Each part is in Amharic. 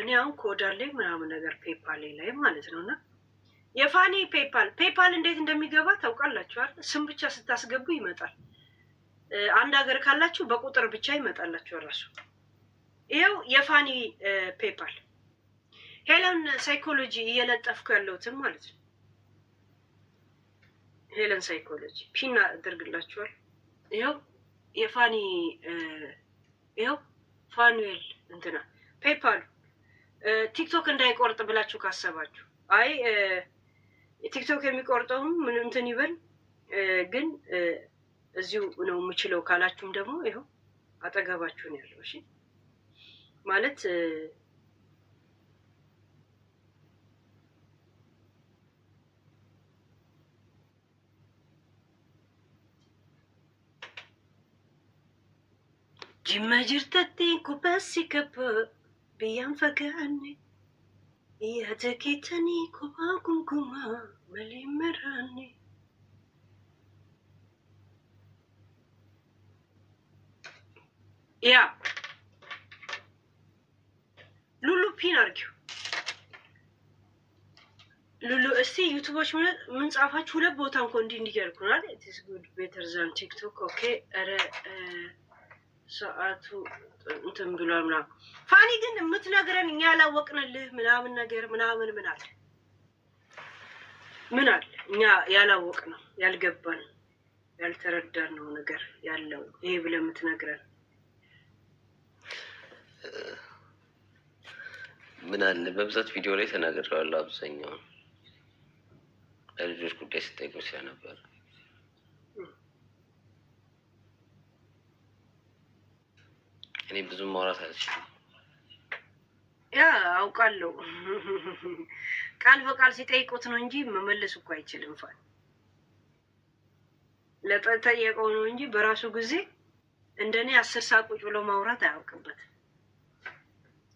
እኔ አሁን ኮድ አለኝ ምናምን ነገር ፔፓል ላይ ማለት ነው። እና የፋኒ ፔፓል እንዴት እንደሚገባ ታውቃላችኋል? ስም ብቻ ስታስገቡ ይመጣል። አንድ ሀገር ካላችሁ በቁጥር ብቻ ይመጣላችሁ ራሱ። ይኸው የፋኒ ፔፓል ሄለን ሳይኮሎጂ እየለጠፍኩ ያለሁትን ማለት ነው። ሄለን ሳይኮሎጂ ፒና አድርግላችኋል። ይኸው የፋኒ ይኸው ፋኑኤል እንትና ፔፓሉ ቲክቶክ እንዳይቆርጥ ብላችሁ ካሰባችሁ አይ ቲክቶክ የሚቆርጠውም ምን እንትን ይበል ግን እዚሁ ነው የምችለው ካላችሁም ደግሞ ይኸው አጠገባችሁ ነው ያለው። እሺ ማለት ጅማ ጅርተቲ ኩበሲ ከበ ብያን ፈጋኔ ያተኬተኒ ኩባ ኩንኩማ መሊመራኔ ያ ሉሉ ፒን አርጊው ሉሉ እስቲ ዩቲዩቦች ምን ጻፋችሁ? ሁለት ቦታ እንኳን እንዲያልኩናል። ኢት ኢዝ ጉድ ቤተር ዛን ቲክቶክ ኦኬ። አረ ሰዓቱ እንትን ብሏል ምናምን። ፋኒ ግን የምትነግረን እኛ ያላወቅንልህ ምናምን ነገር ምናምን ምን አለ እኛ ያላወቅነው ያልገባን ያልተረዳነው ነገር ያለው ይሄ ብለህ የምትነግረን ምን አለ? በብዛት ቪዲዮ ላይ ተናግሬዋለሁ። አብዛኛውን ለልጆች ጉዳይ ስጠይቁ ነበር። እኔ ብዙም ማውራት አልችልም። ያ አውቃለሁ። ቃል በቃል ሲጠይቁት ነው እንጂ መመለስ እኮ አይችልም። ፋን ለጠየቀው ነው እንጂ በራሱ ጊዜ እንደኔ 10 ሰዓት ቁጭ ብሎ ማውራት አያውቅበት።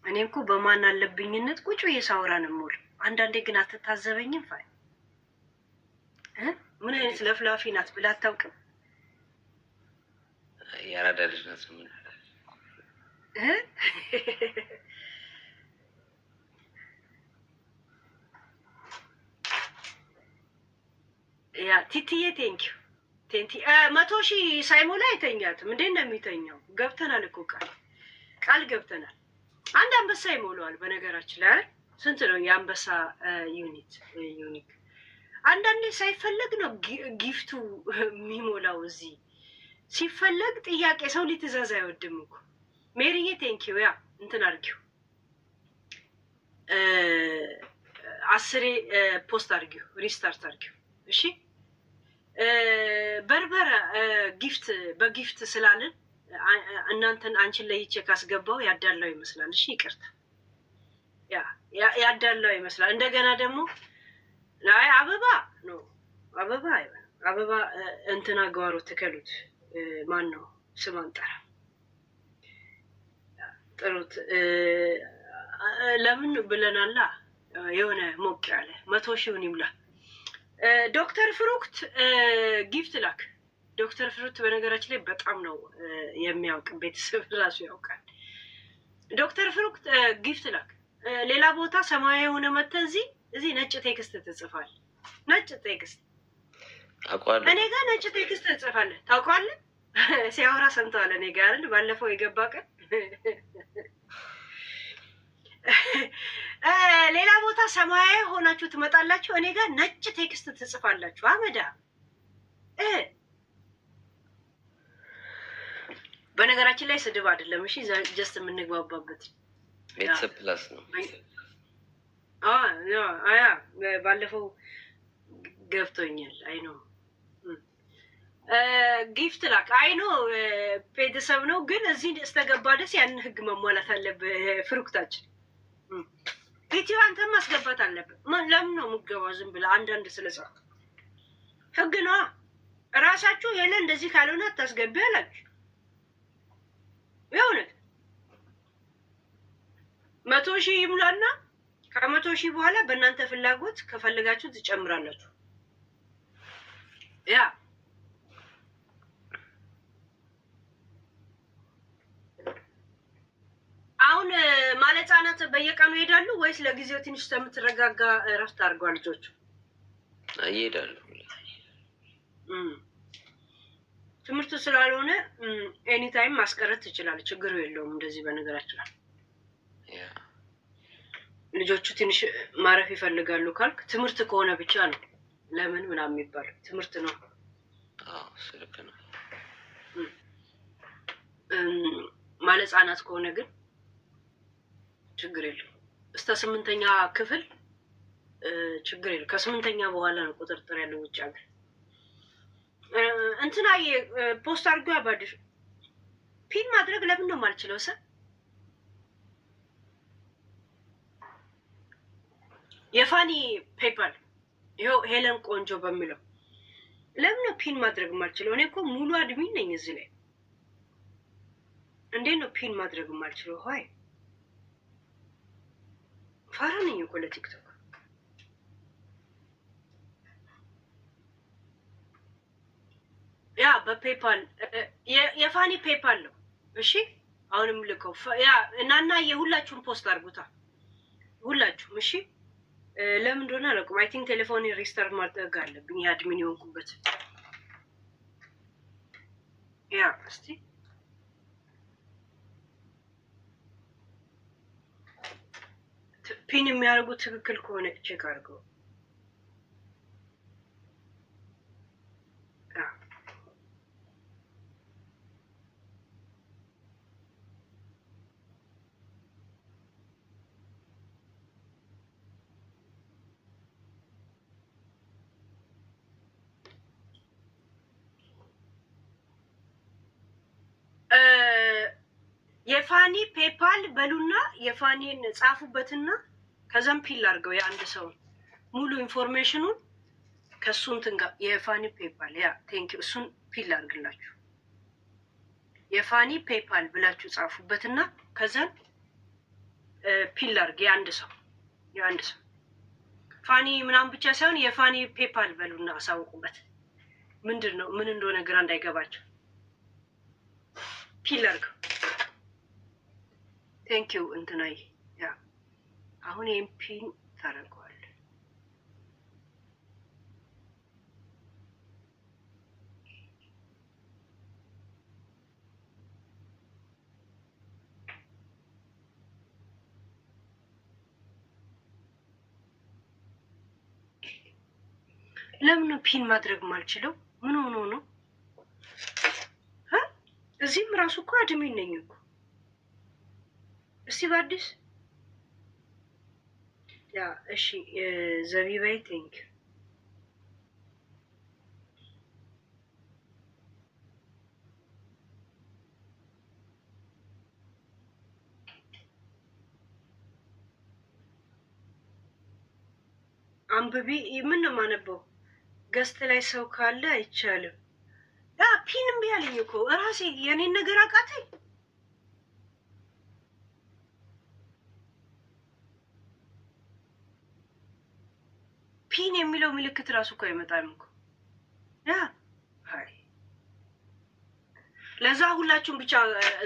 እኔ እኮ በማን አለብኝነት ቁጭ ብዬ ሳወራ ነው የምውል። አንዳንዴ ግን አትታዘበኝም? ፋን ምን አይነት ለፍላፊ ናት ብላ አታውቅም? ያራዳ ልጅ ናት። ምን ያ ቲቲዬ ቴንኪው 100,000 ሳይሞላ አይተኛትም። እንዴት ነው የሚተኛው? ገብተናል እኮ ቃል ገብተናል። አንድ አንበሳ ይሞላዋል። በነገራችን ላይ ስንት ነው የአንበሳ ዩኒክ? አንዳንዴ ሳይፈለግ ነው ጊፍቱ የሚሞላው። እዚህ ሲፈለግ ጥያቄ ሰው ሊትእዛዝ አይወድም እኮ። ሜሪዬ ቴንኪው ያ እንትን አድርጊው 10 ፖስት አድርጊው ሪስታርት አድርጊው። እሺ በርበረ በጊፍት ስላልን እናንተን አንቺን ለይቼ ካስገባው ያዳላው ይመስላል። እሺ ይቅርታ፣ ያዳላው ይመስላል። እንደገና ደግሞ ላይ አበባ ነው አበባ እንትና ጓሮ ትከሉት። ማን ነው ስም አንጠራ ጥሩት። ለምን ብለናላ የሆነ ሞቅ ያለ 100,000 ይሙላ። ዶክተር ፍሩክት ጊፍት ላክ። ዶክተር ፍሩክት በነገራችን ላይ በጣም ነው የሚያውቅ፣ ቤተሰብ ራሱ ያውቃል። ዶክተር ፍሩክት ጊፍት ላክ። ሌላ ቦታ ሰማያዊ የሆነ መተህ እዚህ ነጭ ቴክስት ትጽፋለህ። ነጭ ቴክስት አቋል እኔ ጋር ነጭ ቴክስት ትጽፋለህ። ታውቀዋለህ? ሲያወራ ሰምተዋል። እኔ ጋር አይደል ባለፈው የገባ ቀን ሌላ ቦታ ሰማያዊ ሆናችሁ ትመጣላችሁ። እኔ ጋር ነጭ ቴክስት ትጽፋላችሁ። አመዳ በነገራችን ላይ ስድብ አይደለም። እሺ ጀስት የምንግባባበት ቤተሰብ ፕላስ ነው። አያ ባለፈው ገብቶኛል። አይ ነው ጊፍት ላክ። አይ ነው ቤተሰብ ነው፣ ግን እዚህ እስተገባ ደስ ያን ህግ መሟላት አለብህ። ፍሩክታችን ቪዲዮ አንተም ማስገባት አለብህ። ለምን ነው የምትገባው? ዝም ብለህ አንዳንድ ስለጻፈ ህግ ነው። እራሳችሁ የለ እንደዚህ ካልሆነ አታስገቢ አላችሁ። የእውነት 100,000 ይሙላና ከ100,000 በኋላ በእናንተ ፍላጎት ከፈለጋችሁ ትጨምራላችሁ። ያ አሁን ማለት ህፃናት በየቀኑ ይሄዳሉ ወይስ ለጊዜው ትንሽ ስለምትረጋጋ እረፍት አድርገዋል ልጆቹ? ይሄዳሉ። ትምህርቱ ስላልሆነ ኤኒ ታይም ማስቀረት ትችላለህ፣ ችግሩ የለውም። እንደዚህ በነገራችን ላይ ልጆቹ ትንሽ ማረፍ ይፈልጋሉ ካልክ ትምህርት ከሆነ ብቻ ነው። ለምን ምናምን የሚባለው ትምህርት ነው። ስልክ ነው ማለት ህጻናት ከሆነ ግን ችግር የለውም። እስከ 8ኛ ክፍል ችግር የለውም። ከ8ኛ በኋላ ነው ቁጥጥር ያለው ውጭ ሀገር። እንትና ፖስት አድርጎ ያባድር ፒን ማድረግ ለምን ነው የማልችለው? የፋኒ ፔፓል ይኸው ሄለን ቆንጆ በሚለው ለምን ነው ፒን ማድረግ የማልችለው? እኔ እኮ ሙሉ አድሚን ነኝ እዚህ ላይ። እንዴት ነው ፒን ማድረግ የማልችለው? ሆይ ፋራ ነኝ እኮ ለቲክቶክ። ያ በፔፓል የፋኒ ፔፓል ነው። እሺ አሁንም ልከው ያ እናና የሁላችሁም ፖስት አድርጉታ ሁላችሁም። እሺ ለምን እንደሆነ አላውቅም። አይ ቲንክ ቴሌፎን ሪስታርት ማድረግ አለብኝ የአድሚን የሆንኩበት። ያ እስቲ ፒን የሚያደርጉት ትክክል ከሆነ ቼክ አድርገው። የፋኒ ፔፓል በሉና የፋኒን ጻፉበትና ከዛም ፒል አድርገው የአንድ ሰው ሙሉ ኢንፎርሜሽኑን ከሱ እንትን ጋር የፋኒ ፔፓል ያ ቴንክ ዩ እሱን ፒል አድርግላችሁ የፋኒ ፔፓል ብላችሁ ጻፉበትና ከዛን ፒል አድርግ የአንድ ሰው ፋኒ ምናምን ብቻ ሳይሆን የፋኒ ፔፓል በሉና አሳውቁበት። ምንድን ነው ምን እንደሆነ ግራ እንዳይገባቸው ፒል አድርገው። ቴንክ ዩ እንትናይ ያ አሁን ኤምፒን ታደርገዋል። ለምን ፒን ማድረግ ማልችለው? ምን ሆኖ ነው? እዚህም ራሱ እኮ አድሚን ነኝ እኮ። እስቲ በአዲስ ያ እሺ ዘቢባይ ቴንክ አንብቢ። ምን ነው የማነበው? ገስት ላይ ሰው ካለ አይቻልም። ያ ፒንም ቢያለኝ እኮ እራሴ የኔን ነገር አቃተኝ። ፒን የሚለው ምልክት ራሱ እኮ አይመጣም እኮ። ያ አይ ለዛ ሁላችሁም ብቻ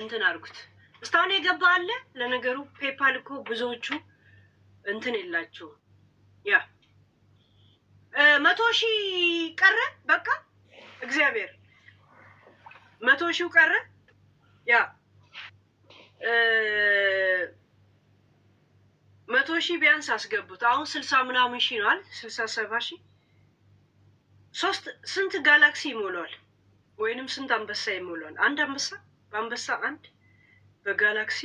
እንትን አድርጉት። እስካሁን የገባ አለ። ለነገሩ ፔፓል እኮ ብዙዎቹ እንትን የላቸውም። ያ 100,000 ቀረ። በቃ እግዚአብሔር 100,000 ቀረ። ያ 100,000 ቢያንስ አስገቡት። አሁን 60 ምናምን ሺህ ነው አይደል? 67,000 ስንት ጋላክሲ ይሞላዋል? ወይንም ስንት አንበሳ ይሞላዋል? አንድ አንበሳ በአንበሳ አንድ በጋላክሲ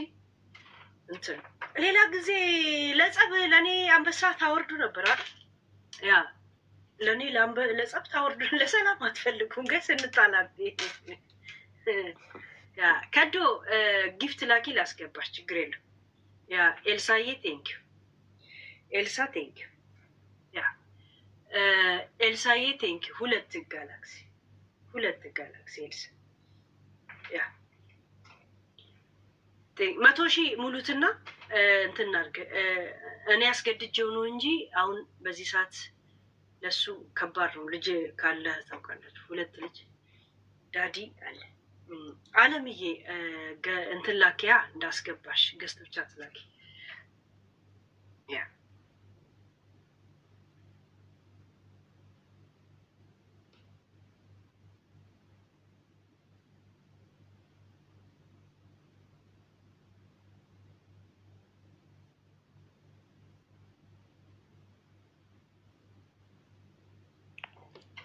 እንትን። ሌላ ጊዜ ለጸብ ለኔ አንበሳ ታወርዱ ነበር አይደል? ያ ለኔ ለጸብ ታወርዱ፣ ለሰላም አትፈልጉም። ገስ እንጣላል። ያ ከዶ ጊፍት ላኪ ላስገባሽ፣ ችግር የለም። ያ ኤልሳዬ ቴንክ ዩ ኤልሳ ቴንክ ዩ ያ ኤልሳዬ ቴንክ ዩ። 2 ጋላክሲ ኤልሳ ያ 100,000 ሙሉትና እንትን አድርገ እኔ አስገድጄው ነው እንጂ አሁን በዚህ ሰዓት ለሱ ከባድ ነው። ልጅ ካለ ታውቃላችሁ፣ 2 ልጅ ዳዲ አለ። አለምዬ እንትን ላኪያ እንዳስገባሽ ገዝት ብቻ ትላኪ ያ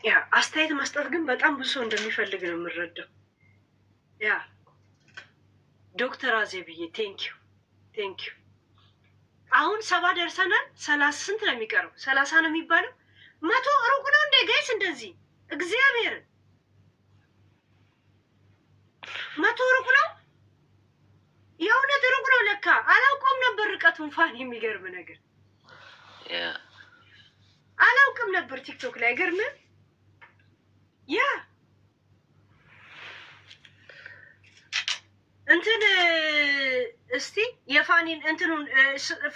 ያ አስተያየት መስጠት ግን በጣም ብዙ ሰው እንደሚፈልግ ነው የምረዳው። ያ ዶክተር አዜብዬ ቴንኪዩ ቴንኪዩ። አሁን 70 ደርሰናል። 30 ስንት ነው የሚቀረው? 30 ነው የሚባለው። 100 ሩቅ ነው እንደ ጋይስ እንደዚህ እግዚአብሔርን 100 ሩቅ ነው። የእውነት ሩቅ ነው ለካ። አላውቀውም ነበር ርቀቱን። ፋን የሚገርም ነገር አላውቅም ነበር ቲክቶክ ላይ ገርምም። ያ እንትን እስቲ የፋኒን እንትኑን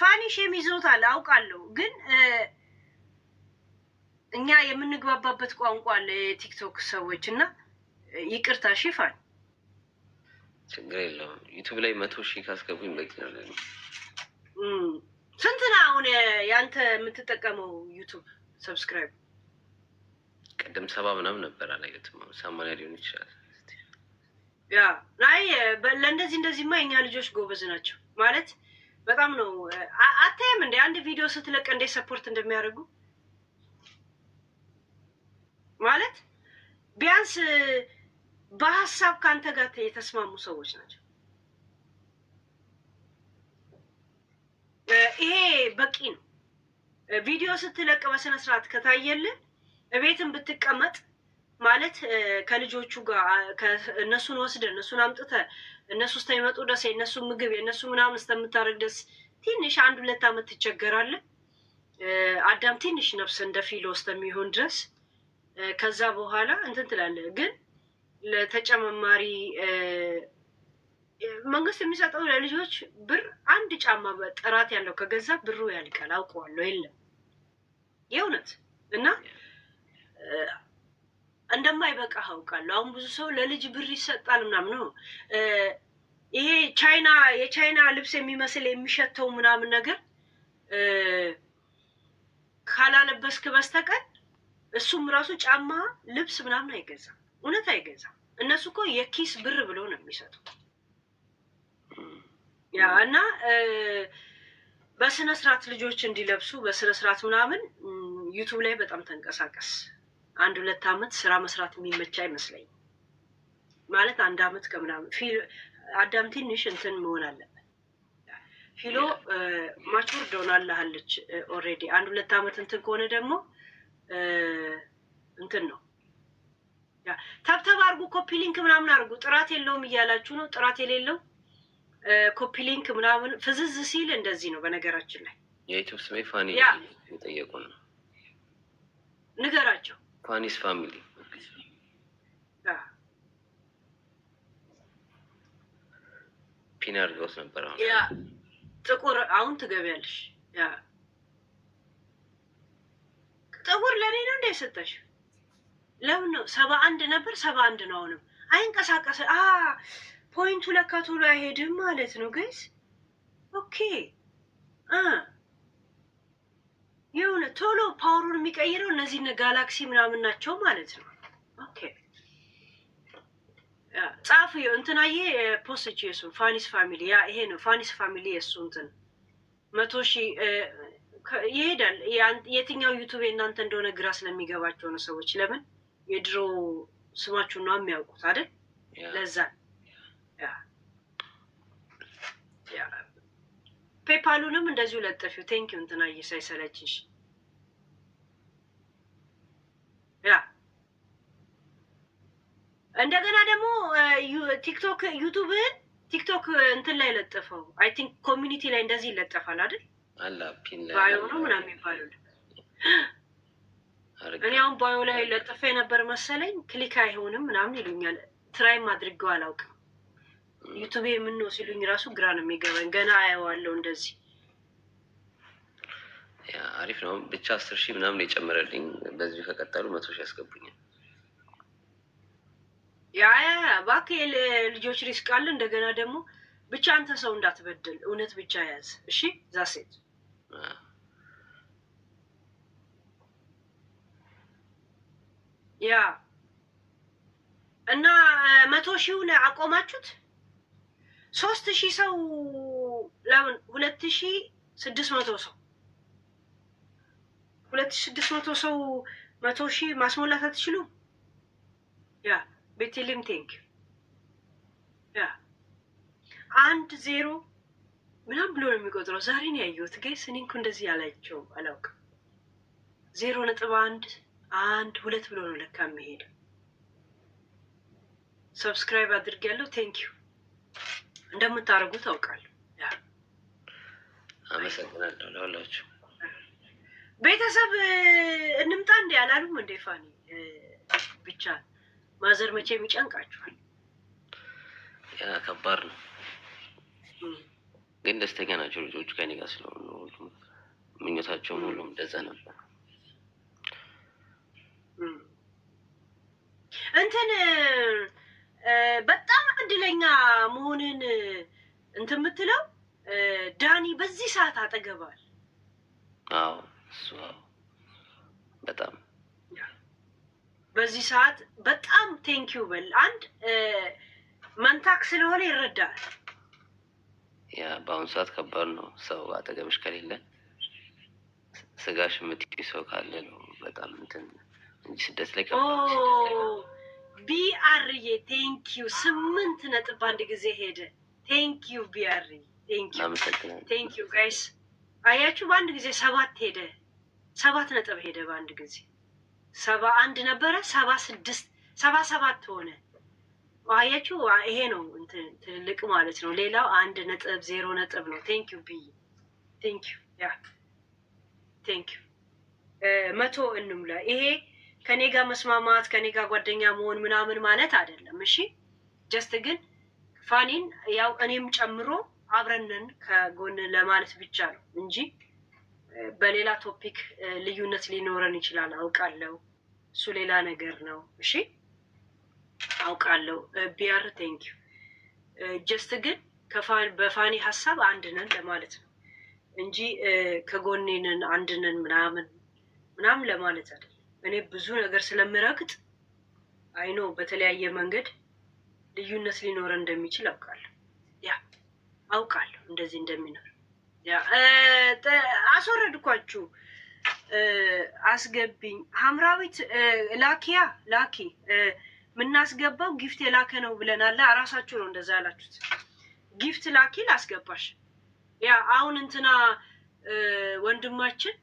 ፋኒ ሼም ይዞታል አውቃለሁ፣ ግን እኛ የምንግባባበት ቋንቋ አለ የቲክቶክ ሰዎች እና ይቅርታ ፋኒ ችግር የለውም። ዩቱብ ላይ 100,000 ካስገቡኝ በቂ ነው። ስንት ነው አሁን ያንተ የምትጠቀመው ዩቱብ ሰብስክራይብ? ቅድም 70 ምናምን ነበር አላየሁትም። 80 ሊሆን ይችላል። ያ ናይ እንደዚህማ የኛ ልጆች ጎበዝ ናቸው ማለት በጣም ነው። አታይም እንደ አንድ ቪዲዮ ስትለቅ እንደ ሰፖርት እንደሚያደርጉ ማለት ቢያንስ በሀሳብ ካንተ ጋር የተስማሙ ሰዎች ናቸው። ይሄ በቂ ነው። ቪዲዮ ስትለቅ በስነ ስርዓት ከታየልን እቤትን ብትቀመጥ ማለት ከልጆቹ ጋር እነሱን ወስደህ እነሱን አምጥተህ እነሱ እስከሚመጡ ድረስ የእነሱ ምግብ የእነሱ ምናምን እስከምታደርግ ድረስ ትንሽ 1-2 ዓመት ትቸገራለህ። አዳም ትንሽ ነፍስ እንደ ፊሎ እስከሚሆን ድረስ ከዛ በኋላ እንትን ትላለህ። ግን ለተጨማሪ መንግስት የሚሰጠው ለልጆች ብር አንድ ጫማ ጥራት ያለው ከገዛ ብሩ ያልቃል። አውቀዋለሁ የለም የእውነት እና እንደማይበቃ አውቃለሁ። አሁን ብዙ ሰው ለልጅ ብር ይሰጣል ምናምን ነው። ይሄ የቻይና ልብስ የሚመስል የሚሸተው ምናምን ነገር ካላለበስክ በስተቀር እሱም ራሱ ጫማ ልብስ ምናምን አይገዛም። እውነት አይገዛም። እነሱ እኮ የኪስ ብር ብሎ ነው የሚሰጡት። ያ እና በስነ ስርዓት ልጆች እንዲለብሱ በስነ ስርዓት ምናምን ዩቱብ ላይ በጣም ተንቀሳቀስ። 1-2 ዓመት ስራ መስራት የሚመቻ አይመስለኝም። ማለት 1 ዓመት ከምናምን አዳም ትንሽ እንትን መሆን አለበት። ፊሎ ማቹር ዶናለሃለች ኦልሬዲ 1-2 ዓመት እንትን ከሆነ ደግሞ እንትን ነው። ያ ታብታብ አድርጉ፣ ኮፒ ሊንክ ምናምን አድርጉ። ጥራት የለውም እያላችሁ ነው። ጥራት የሌለው ኮፒ ሊንክ ምናምን ፍዝዝ ሲል እንደዚህ ነው። በነገራችን ላይ የዩቲዩብ ስሜ ፋኒ የጠየቁ ነው። ንገራቸው። ፋኒስ ፋሚሊ ፒን አድርገውት ነበር። ያ ጥቁር አሁን ትገቢያለሽ። ያ ጥቁር ለኔ ነው እንዳይሰጠሽ። ለምን ነው 71 ነበር 71 ነው። አሁንም አይንቀሳቀስ። ፖይንቱ ለካ ቶሎ አይሄድም ማለት ነው ጋይስ። ኦኬ የሆነ ቶሎ ፓወሩን የሚቀይረው እነዚህ ጋላክሲ ምናምን ናቸው ማለት ነው። ኦኬ ጻፉ። እንትናዬ ፖስት የሱ ፋኒስ ፋሚሊ ያ ይሄ ነው ፋኒስ ፋሚሊ የሱ እንትን 100,000 ይሄዳል። የትኛው ዩቱብ እናንተ እንደሆነ ግራ ስለሚገባቸው ነው ሰዎች። ለምን የድሮ ስማችሁን ነው የሚያውቁት አይደል? ለዛ ፔፓሉንም እንደዚሁ ለጠፊው። ቴንኪው እንትናዬ ሳይሰለችሽ። ያ እንደገና ደግሞ ቲክቶክ እንትን ላይ ለጠፈው። አይ ቲንክ ኮሚኒቲ ላይ እንደዚህ ይለጠፋል አይደል? አላ ፒን ላይ ባዮ ነው ምናምን የሚባለው። እኔ አሁን ባዮ ላይ ለጠፈ ነበር መሰለኝ። ክሊክ አይሆንም ምናምን ይሉኛል። ትራይም አድርገው አላውቅም። ዩቱብ ምን ነው ሲሉኝ ራሱ ግራ ነው የሚገባኝ። ገና አየዋለሁ እንደዚህ። ያ አሪፍ ነው። ብቻ 10,000 ምናምን የጨመረልኝ። በዚህ ከቀጠሉ 100,000 ያስገቡኛል። ያ እባክህ ልጆች ሪስክ አለ። እንደገና ደግሞ ብቻ አንተ ሰው እንዳትበድል፣ እውነት ብቻ ያዝ። እሺ ዛሴት ያ እና 100,000ውን አቆማችሁት። 3,000 ሰው ለምን 2,600 ሰው 2,600 ሰው 100,000 ማስሞላት አትችሉም? ያ ቤቴልም ቴንክ ያ 1-0 ምናምን ብሎ ነው የሚቆጥረው። ዛሬ ነው ያየሁት ጋይስ። እኔ እኮ እንደዚህ ያላቸው አላውቅም። 0.1-1-2 ብሎ ነው ለካ የሚሄደው። ሰብስክራይብ አድርጌያለሁ። ቴንክ ዩ እንደምታደርጉ ታውቃለሁ። አመሰግናለሁ ለሁላችሁ። ቤተሰብ እንምጣ እንዴ አላሉም እንዴ? ፋኒ ብቻ ማዘር መቼም ይጨንቃችኋል። ያ ከባድ ነው፣ ግን ደስተኛ ናቸው ልጆቹ ከኔ ጋር ስለሆኑ። ሁሉም ምኞታቸውም ሁሉም እንደዛ ነበር። እንትን በጣም እድለኛ መሆንን እንትን የምትለው ዳኒ በዚህ ሰዓት አጠገባል። አዎ እሱ በጣም በዚህ ሰዓት በጣም ቴንኪዩ በል። አንድ መንታክ ስለሆነ ይረዳል። ያ በአሁኑ ሰዓት ከባድ ነው። ሰው አጠገብሽ ከሌለ ስጋሽ የምትይ ሰው ካለ ነው በጣም እንትን እንጂ ስደት ላይ ከባድ። ቢአርዬ ቴንኪዩ 8 ነጥብ በአንድ ጊዜ ሄደ። ቴንኪዩ ቢአርዬ ቴንኪዩ ቴንኪዩ ጋይስ። አያችሁ በአንድ ጊዜ 7 ሄደ። 7 ነጥብ ሄደ በአንድ ጊዜ። 71 ነበረ 76 77 ሆነ። አያችሁ ይሄ ነው እንትን ትልቅ ማለት ነው። ሌላው 1 ነጥብ 0 ነጥብ ነው። ቴንኪዩ ቢ ቴንኪዩ ያ ቴንኪዩ 100 እንሙላ። ይሄ ከኔ ጋር መስማማት ከኔ ጋር ጓደኛ መሆን ምናምን ማለት አይደለም። እሺ ጀስት ግን ፋኒን ያው እኔም ጨምሮ አብረንን ከጎን ለማለት ብቻ ነው እንጂ በሌላ ቶፒክ ልዩነት ሊኖረን ይችላል። አውቃለሁ፣ እሱ ሌላ ነገር ነው። እሺ አውቃለሁ። ቢአር ቴንኪዩ ጀስት ግን በፋኒ ሀሳብ አንድ ነን ለማለት ነው እንጂ ከጎኔንን አንድ ነን ምናምን ለማለት አይደለም። እኔ ብዙ ነገር ስለምረግጥ አይኖ በተለያየ መንገድ ልዩነት ሊኖረን እንደሚችል አውቃለሁ። ያ አውቃለሁ እንደዚህ እንደሚኖር። ያ አስወረድኳችሁ። አስገቢኝ ሐምራዊት ላኪ የምናስገባው ጊፍት የላከ ነው ብለናል። እራሳችሁ ነው እንደዛ ያላችሁት። ጊፍት ላኪ ላስገባሽ። ያ አሁን እንትና ወንድማችን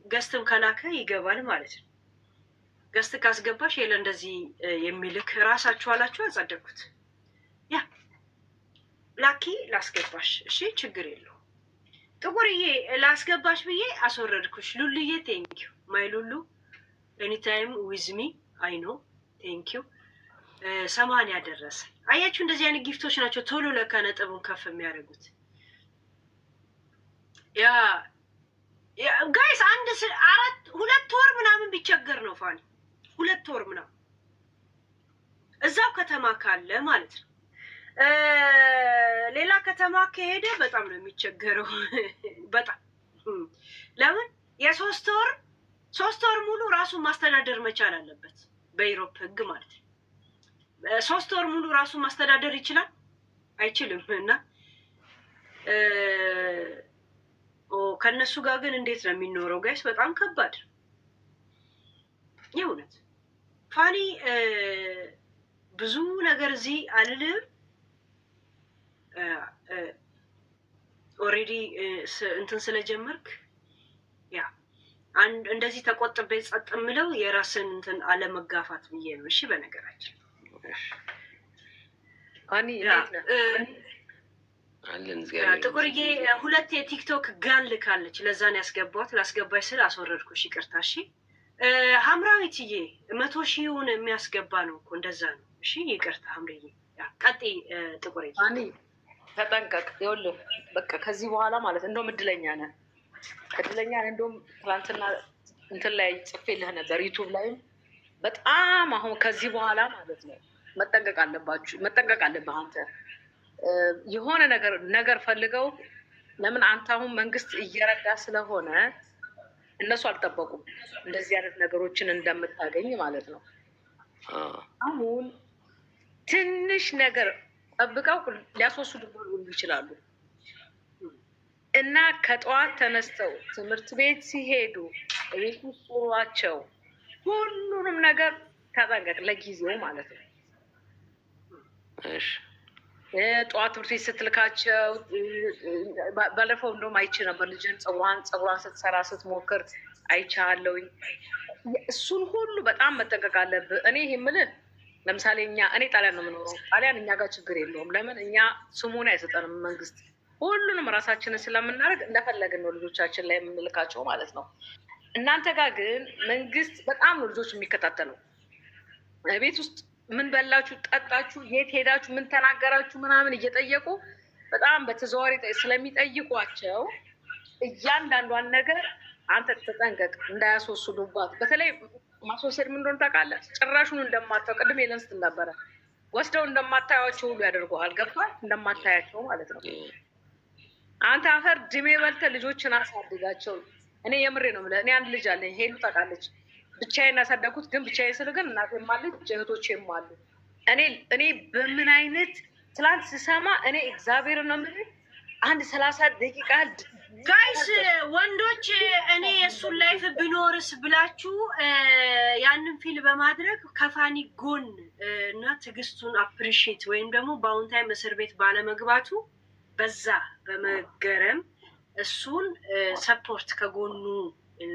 ገስትም ከላከ ይገባል ማለት ነው። ገስት ካስገባሽ የለ እንደዚህ የሚልክ ራሳችሁ አላችሁ ያጸደቅኩት። ያ ላኪ ላስገባሽ። እሺ ችግር የለው። ጥቁርዬ ላስገባሽ ብዬ አስወረድኩሽ። ሉልዬ ቴንኪዩ ማይ ሉሉ ኤኒታይም ዊዝሚ አይ ኖ ቴንኪዩ። 80 ደረሰ። አያችሁ እንደዚህ አይነት ጊፍቶች ናቸው ቶሎ ለካ ነጥቡን ከፍ የሚያደርጉት። ያ ጋይስ 2 ወር ምናምን ቢቸገር ነው ፋኒ 2 ወር ምናምን እዛው ከተማ ካለ ማለት ነው። ሌላ ከተማ ከሄደ በጣም ነው የሚቸገረው። በጣም ለምን የ3 ወር ሙሉ ራሱን ማስተዳደር መቻል አለበት በኢሮፕ ህግ ማለት ነው። 3 ወር ሙሉ ራሱን ማስተዳደር ይችላል አይችልም? እና ከነሱ ጋር ግን እንዴት ነው የሚኖረው ጋይስ? በጣም ከባድ የእውነት ፋኒ ብዙ ነገር እዚህ አልልም። ኦልሬዲ እንትን ስለጀመርክ ያ እንደዚህ ተቆጥቤ ጸጥ የምለው የራስን እንትን አለመጋፋት ብዬ ነው። እሺ በነገራችን ጥቁርዬ 2 የቲክቶክ ጋን ልካለች። ለዛን ያስገባት ላስገባች ስል አስወረድኩሽ። ይቅርታ። እሺ ሐምራዊትዬ 100,000ውን የሚያስገባ ነው እኮ እንደዛ ነው። እሺ ይቅርታ ሐምራዊዬ። ቀጥይ ጥቁርዬ። ተጠንቀቅ። ይኸውልህ በቃ ከዚህ በኋላ ማለት እንደውም እድለኛ ነህ። እንደውም ትናንትና እንትን ላይ ጽፌልህ ነበር ዩቱብ ላይም በጣም አሁን ከዚህ በኋላ ማለት ነው መጠንቀቅ አለብህ አንተ። የሆነ ነገር ፈልገው ለምን አንተ አሁን መንግስት እየረዳ ስለሆነ እነሱ አልጠበቁም እንደዚህ አይነት ነገሮችን እንደምታገኝ ማለት ነው። አሁን ትንሽ ነገር ጠብቀው ሊያስወስዱ ይችላሉ። እና ከጠዋት ተነስተው ትምህርት ቤት ሲሄዱ ቤት ውስጥ ውሏቸው ሁሉንም ነገር ተጠንቀቅ፣ ለጊዜው ማለት ነው። ጠዋት ትምህርት ቤት ስትልካቸው ባለፈው እንደውም አይቼ ነበር ልጅን ፀጉሯን ስትሰራ ስትሞክር አይቻለሁኝ። እሱን ሁሉ በጣም መጠንቀቅ አለብህ። እኔ ይህ የምልህ ለምሳሌ እኔ ጣሊያን ነው የምኖረው። ጣሊያን እኛ ጋር ችግር የለውም። ለምን እኛ ስሙን አይሰጠንም መንግስት። ሁሉንም ራሳችንን ስለምናደርግ እንደፈለግን ነው ልጆቻችን ላይ የምንልካቸው ማለት ነው። እናንተ ጋር ግን መንግስት በጣም ነው ልጆች የሚከታተለው። ቤት ውስጥ ምን በላችሁ፣ ጠጣችሁ፣ የት ሄዳችሁ፣ ምን ተናገራችሁ ምናምን እየጠየቁ በጣም በተዘዋዋሪ ስለሚጠይቋቸው እያንዳንዷን ነገር አንተ ተጠንቀቅ እንዳያስወስዱባት። በተለይ ማስወሰድ ምን እንደሆነ ታውቃለህ? ጭራሹን እንደማታው ቅድም የለን ስትል ነበረ። ወስደው እንደማታያቸው ሁሉ ያደርገዋል። ገብቷል? እንደማታያቸው ማለት ነው። አንተ አፈር ድሜ በልተህ ልጆችን አሳድጋቸው። እኔ የምሬ ነው የምልህ። እኔ አንድ ልጅ አለኝ፣ ሄሉ ታውቃለች። ብቻዬን ያሳደግኩት ግን ብቻዬን ስል ግን እናቴም አለች እህቶቼም አሉ። እኔ በምን አይነት ትላንት ስሰማ እኔ እግዚአብሔር ነው የምልህ 30 ደቂቃ ጋይስ ወንዶች እኔ የእሱን ላይፍ ብኖርስ ብላችሁ ያንን ፊል በማድረግ ከፋኒ ጎን እና ትዕግስቱን አፕሪሺየት ወይም ደግሞ በአሁን ታይም እስር ቤት ባለመግባቱ በዛ በመገረም እሱን ሰፖርት ከጎኑ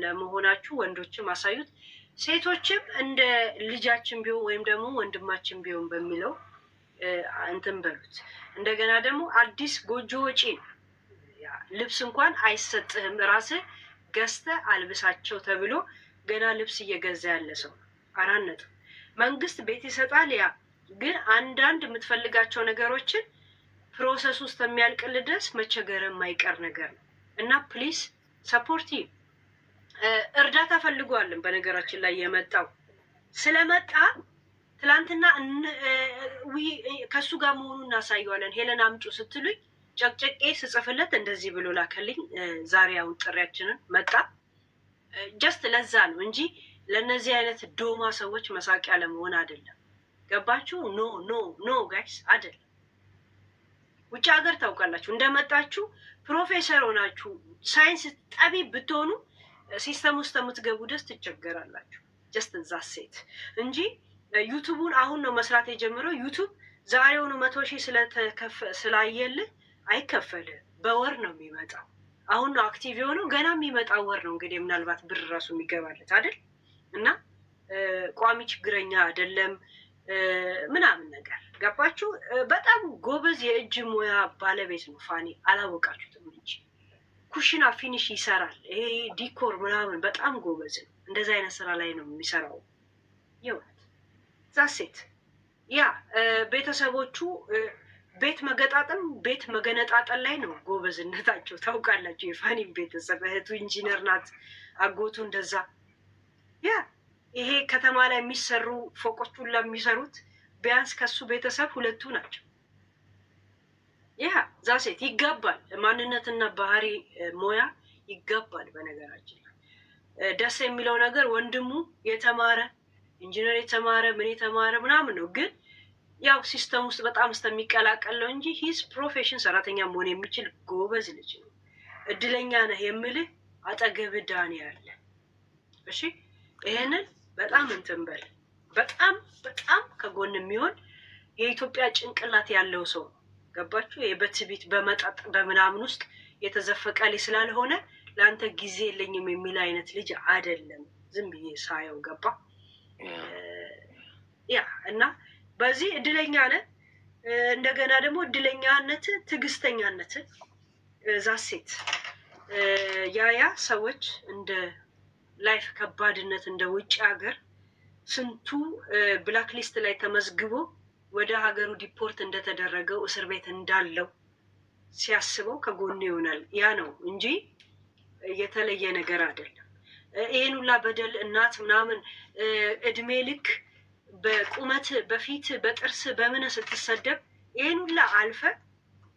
ለመሆናችሁ ወንዶችም አሳዩት። ሴቶችም እንደ ልጃችን ቢሆን ወይም ደግሞ ወንድማችን ቢሆን በሚለው እንትን በሉት። እንደገና ደግሞ አዲስ ጎጆ ወጪ ነው። ልብስ እንኳን አይሰጥህም፣ ራስህ ገዝተህ አልብሳቸው ተብሎ ገና ልብስ እየገዛ ያለ ሰው 4 ነጥብ። መንግስት ቤት ይሰጣል። ያ ግን አንዳንድ የምትፈልጋቸው ነገሮችን ፕሮሰስ ውስጥ የሚያልቅልህ ድረስ መቸገር የማይቀር ነገር ነው እና ፕሊስ ሰፖርት። እርዳታ ፈልጓልን። በነገራችን ላይ የመጣው ስለመጣ ትላንትና ከእሱ ጋር መሆኑን እናሳየዋለን። ሄለን አምጩ ስትሉኝ ጨቅጨቄ ስጽፍለት እንደዚህ ብሎ ላከልኝ። ዛሬ አሁን ጥሪያችንን መጣ። ጀስት ለዛ ነው እንጂ ለእነዚህ አይነት ዶማ ሰዎች መሳቂያ ለመሆን አይደለም። ገባችሁ? ኖ ኖ ኖ ጋይስ አይደለም። ውጭ ሀገር ታውቃላችሁ፣ እንደመጣችሁ ፕሮፌሰር ሆናችሁ ሳይንስ ጠቢብ ብትሆኑ ሲስተም ውስጥ የምትገቡ ደስ ትቸገራላችሁ። ጀስት እዛ ሴት እንጂ ዩቱቡን አሁን ነው መስራት የጀመረው። ዩቱብ ዛሬውኑ 100 ሺህ ስላየልህ አይከፈልህ። በወር ነው የሚመጣው። አሁን ነው አክቲቭ የሆነው። ገና የሚመጣው ወር ነው እንግዲህ ምናልባት ብር ራሱ የሚገባለት አይደል? እና ቋሚ ችግረኛ አይደለም ምናምን ነገር ገባችሁ? በጣም ጎበዝ የእጅ ሙያ ባለቤት ነው ፋኒ። አላወቃችሁትም እንጂ ኩሽና ፊኒሽ ይሰራል። ይሄ ዲኮር ምናምን በጣም ጎበዝ ነው። እንደዚህ አይነት ስራ ላይ ነው የሚሰራው። ይወት ዛሴት ያ ቤተሰቦቹ ቤት መገጣጠም ቤት መገነጣጠል ላይ ነው ጎበዝነታቸው። ታውቃላችሁ የፋኒም ቤተሰብ እህቱ ኢንጂነር ናት፣ አጎቱ እንደዛ። ያ ይሄ ከተማ ላይ የሚሰሩ ፎቆቹን ለሚሰሩት ቢያንስ ከሱ ቤተሰብ 2 ናቸው። ያ ዛሴት ይገባል። ማንነትና ባህሪ ሞያ ይገባል። በነገራችን ደስ የሚለው ነገር ወንድሙ የተማረ ኢንጂነር የተማረ ምን የተማረ ምናምን ነው፣ ግን ያው ሲስተም ውስጥ በጣም እስከሚቀላቀለው እንጂ ሂስ ፕሮፌሽን ሰራተኛ መሆን የሚችል ጎበዝ ልጅ ነው። እድለኛ ነህ የምልህ አጠገብህ ዳኒ ያለ። እሺ ይሄንን በጣም እንትን በል። በጣም በጣም ከጎን የሚሆን የኢትዮጵያ ጭንቅላት ያለው ሰው ገባችሁ? በትዕቢት በመጠጥ በምናምን ውስጥ የተዘፈቀ ልጅ ስላልሆነ ለአንተ ጊዜ የለኝም የሚል አይነት ልጅ አይደለም። ዝም ብዬ ሳየው ገባ ያ እና በዚህ እድለኛ ነህ። እንደገና ደግሞ እድለኛነት ትዕግስተኛነት ዛሴት ያ ሰዎች እንደ ላይፍ ከባድነት እንደ ውጭ ሀገር ስንቱ ብላክ ሊስት ላይ ተመዝግቦ ወደ ሀገሩ ዲፖርት እንደተደረገው እስር ቤት እንዳለው ሲያስበው ከጎኑ ይሆናል። ያ ነው እንጂ የተለየ ነገር አይደለም። ይህን ሁላ በደል እናት ምናምን እድሜ ልክ በቁመት በፊት በጥርስ በምን ስትሰደብ ይህን ሁላ አልፈ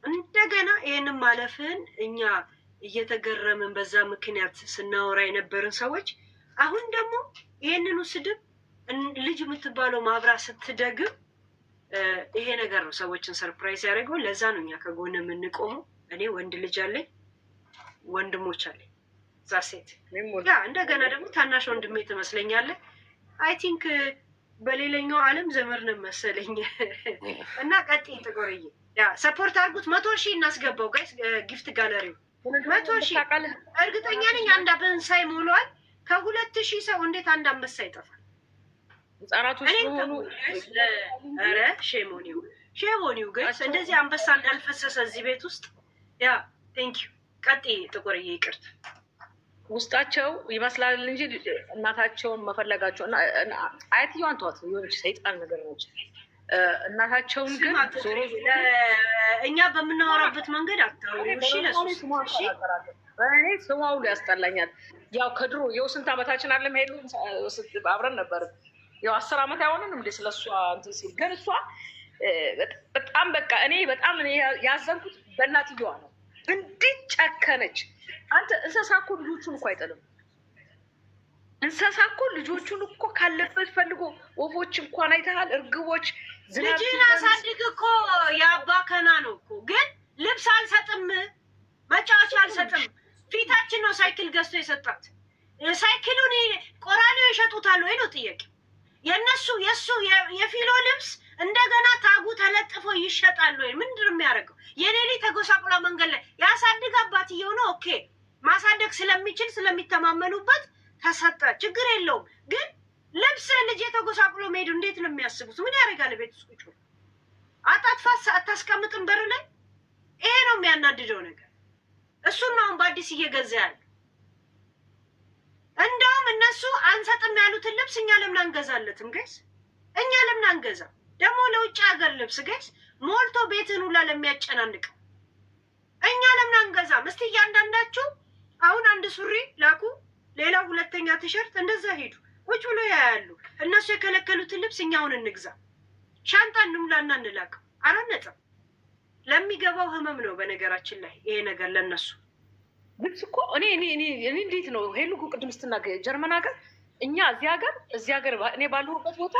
እንደገና ይህንን ማለፍን እኛ እየተገረምን በዛ ምክንያት ስናወራ የነበርን ሰዎች አሁን ደግሞ ይህንኑ ስድብ ልጅ የምትባለው ማብራት ስትደግም ይሄ ነገር ነው ሰዎችን ሰርፕራይዝ ያደርገው። ለዛ ነው እኛ ከጎን የምንቆመው። እኔ ወንድ ልጅ አለኝ፣ ወንድሞች አለኝ። ዛሴት ያ እንደገና ደግሞ ታናሽ ወንድሜ ትመስለኛለህ። አይ ቲንክ በሌላኛው ዓለም ዘመድ ነው መሰለኝ። እና ቀጥይ ጥቁርዬ፣ ያ ሰፖርት አድርጉት። 100,000 እናስገባው ጋይስ። ጊፍት ጋለሪው 100,000 እርግጠኛ ነኝ አንድ አንበሳ ይሞላዋል። ከ2,000 ሰው እንዴት አንድ አንበሳ ይጠፋል? ህጻናቶች ሆኑ። ኧረ ሼሞኒው ጋይስ፣ እንደዚህ አንበሳ እንዳልፈሰሰ እዚህ ቤት ውስጥ። ያ ቴንክ ዩ። ቀጥይ ጥቁርዬ፣ ይቅርታ ውስጣቸው ይመስላል እንጂ እናታቸውን መፈለጋቸው አያትየዋን ተዋት፣ የሆነች ሰይጣን ነገር ነች። እናታቸውን ግን ዞሮ እኛ በምናወራበት መንገድ አታውሪ። እሺ እኔ ስሟ ሁሉ ያስጠላኛል። ያው ከድሮ የው ስንት ዓመታችን አለም ሄዱ አብረን ነበር። ያው 10 ዓመት አይሆንም እንዴ ስለሷ እንትን ሲል ግን እሷ በጣም በቃ እኔ በጣም ያዘንኩት በእናትየዋ ነው። እንዴት ጨከነች! አንተ እንስሳ እኮ ልጆቹን እኮ አይጥልም። እንስሳ እኮ ልጆቹን እኮ ካለበት ፈልጎ ወፎች እንኳን አይተሃል፣ እርግቦች ልጅን አሳድግ እኮ የአባከና ነው እኮ። ግን ልብስ አልሰጥም፣ መጫወቻ አልሰጥም። ፊታችን ነው ሳይክል ገዝቶ የሰጣት። ሳይክሉን ቆራኔው ይሸጡታል ወይ ነው ጥያቄ። የእነሱ የእሱ የፊሎ ልብስ እንደገና ታጉ ተለጥፎ ይሸጣል ወይ? ምንድን ነው የሚያደርገው? የኔሊ ተጎሳቁላ መንገድ ላይ ያሳድግ አባትየው ነው። ኦኬ ማሳደግ ስለሚችል ስለሚተማመኑበት ተሰጠ፣ ችግር የለውም። ግን ልብስ ልጅ የተጎሳቁሎ መሄዱ እንዴት ነው የሚያስቡት? ምን ያደርጋል? ቤት ውስጥ ቁጭ አጣጥፋት አታስቀምጥም በር ላይ። ይሄ ነው የሚያናድደው ነገር። እሱን ነው አሁን በአዲስ እየገዛ ያለ። እንደውም እነሱ አንሰጥም ያሉትን ልብስ እኛ ለምን አንገዛለትም ጋይስ? እኛ ለምን አንገዛ? ደግሞ ለውጭ ሀገር ልብስ ጋይስ ሞልቶ ቤትን ሁላ ለሚያጨናንቀው እኛ ለምን አንገዛም? እስቲ እያንዳንዳችሁ አሁን አንድ ሱሪ ላኩ፣ ሌላ ሁለተኛ ቲሸርት፣ እንደዛ ሄዱ ቁጭ ብሎ ያያሉ። እነሱ የከለከሉትን ልብስ እኛውን እንግዛ፣ ሻንጣ እንሙላና እንላከው። አላነጻም። ለሚገባው ህመም ነው በነገራችን ላይ ይሄ ነገር ለነሱ ልብስ እኮ እኔ እንዴት ነው ሄሉ ቅድም ስትናገር ጀርመን ሀገር እኛ እዚህ ሀገር እኔ ባለሁበት ቦታ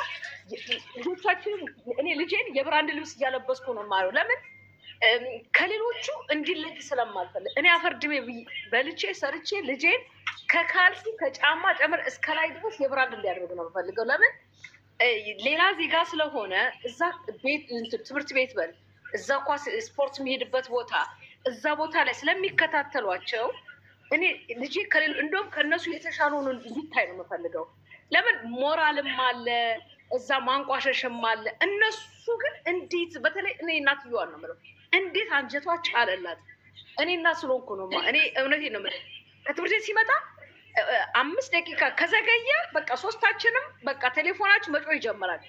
ልጆቻችንን እኔ ልጄን የብራንድ ልብስ እያለበስኩ ነው የማየው። ለምን ከሌሎቹ እንዲለይ ስለማልፈልግ እኔ አፈርድሜ በልቼ ሰርቼ ልጄን ከካልሲ ከጫማ ጨምር እስከ ላይ ድረስ የብራንድ እንዲያደርግ ነው የምፈልገው። ለምን ሌላ ዜጋ ስለሆነ እዛ ቤት ትምህርት ቤት በል እዛ ኳስ ስፖርት የሚሄድበት ቦታ እዛ ቦታ ላይ ስለሚከታተሏቸው እኔ ልጄ ከሌሉ እንደውም ከእነሱ የተሻለውን እንዲታይ ነው የምፈልገው። ለምን ሞራልም አለ እዛ ማንቋሸሽም አለ። እነሱ ግን እንዴት በተለይ እኔ እናትየዋን ነው የምለው እንዴት አንጀቷ ቻለላት። እኔ እናት ስለሆንኩ ነው እኔ እውነቴን ነው የምልህ። ከትምህርት ቤት ሲመጣ 5 ደቂቃ ከዘገየ በቃ ሶስታችንም በቃ ቴሌፎናችን መጮህ ይጀምራል።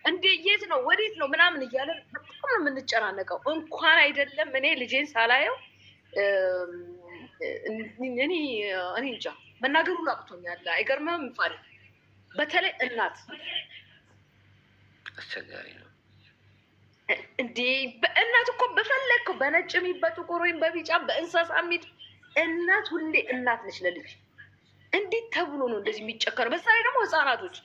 እንዴ የት ነው ወዴት ነው ምናምን እያለን በጣም ነው የምንጨናነቀው። እንኳን አይደለም እኔ ልጄን ሳላየው እኔ እንጃ መናገሩ ላቅቶኛል። አይገርምም? ፋሪ በተለይ እናት አስቸጋሪ ነው እንዴ። በእናት እኮ በፈለግከው በነጭ የሚል በጥቁር ወይም በቢጫ በእንስሳ የሚል እናት ሁሌ እናት ነች ለልጅ። እንዴት ተብሎ ነው እንደዚህ የሚጨከረው? በዛ ላይ ደግሞ ህፃናቶች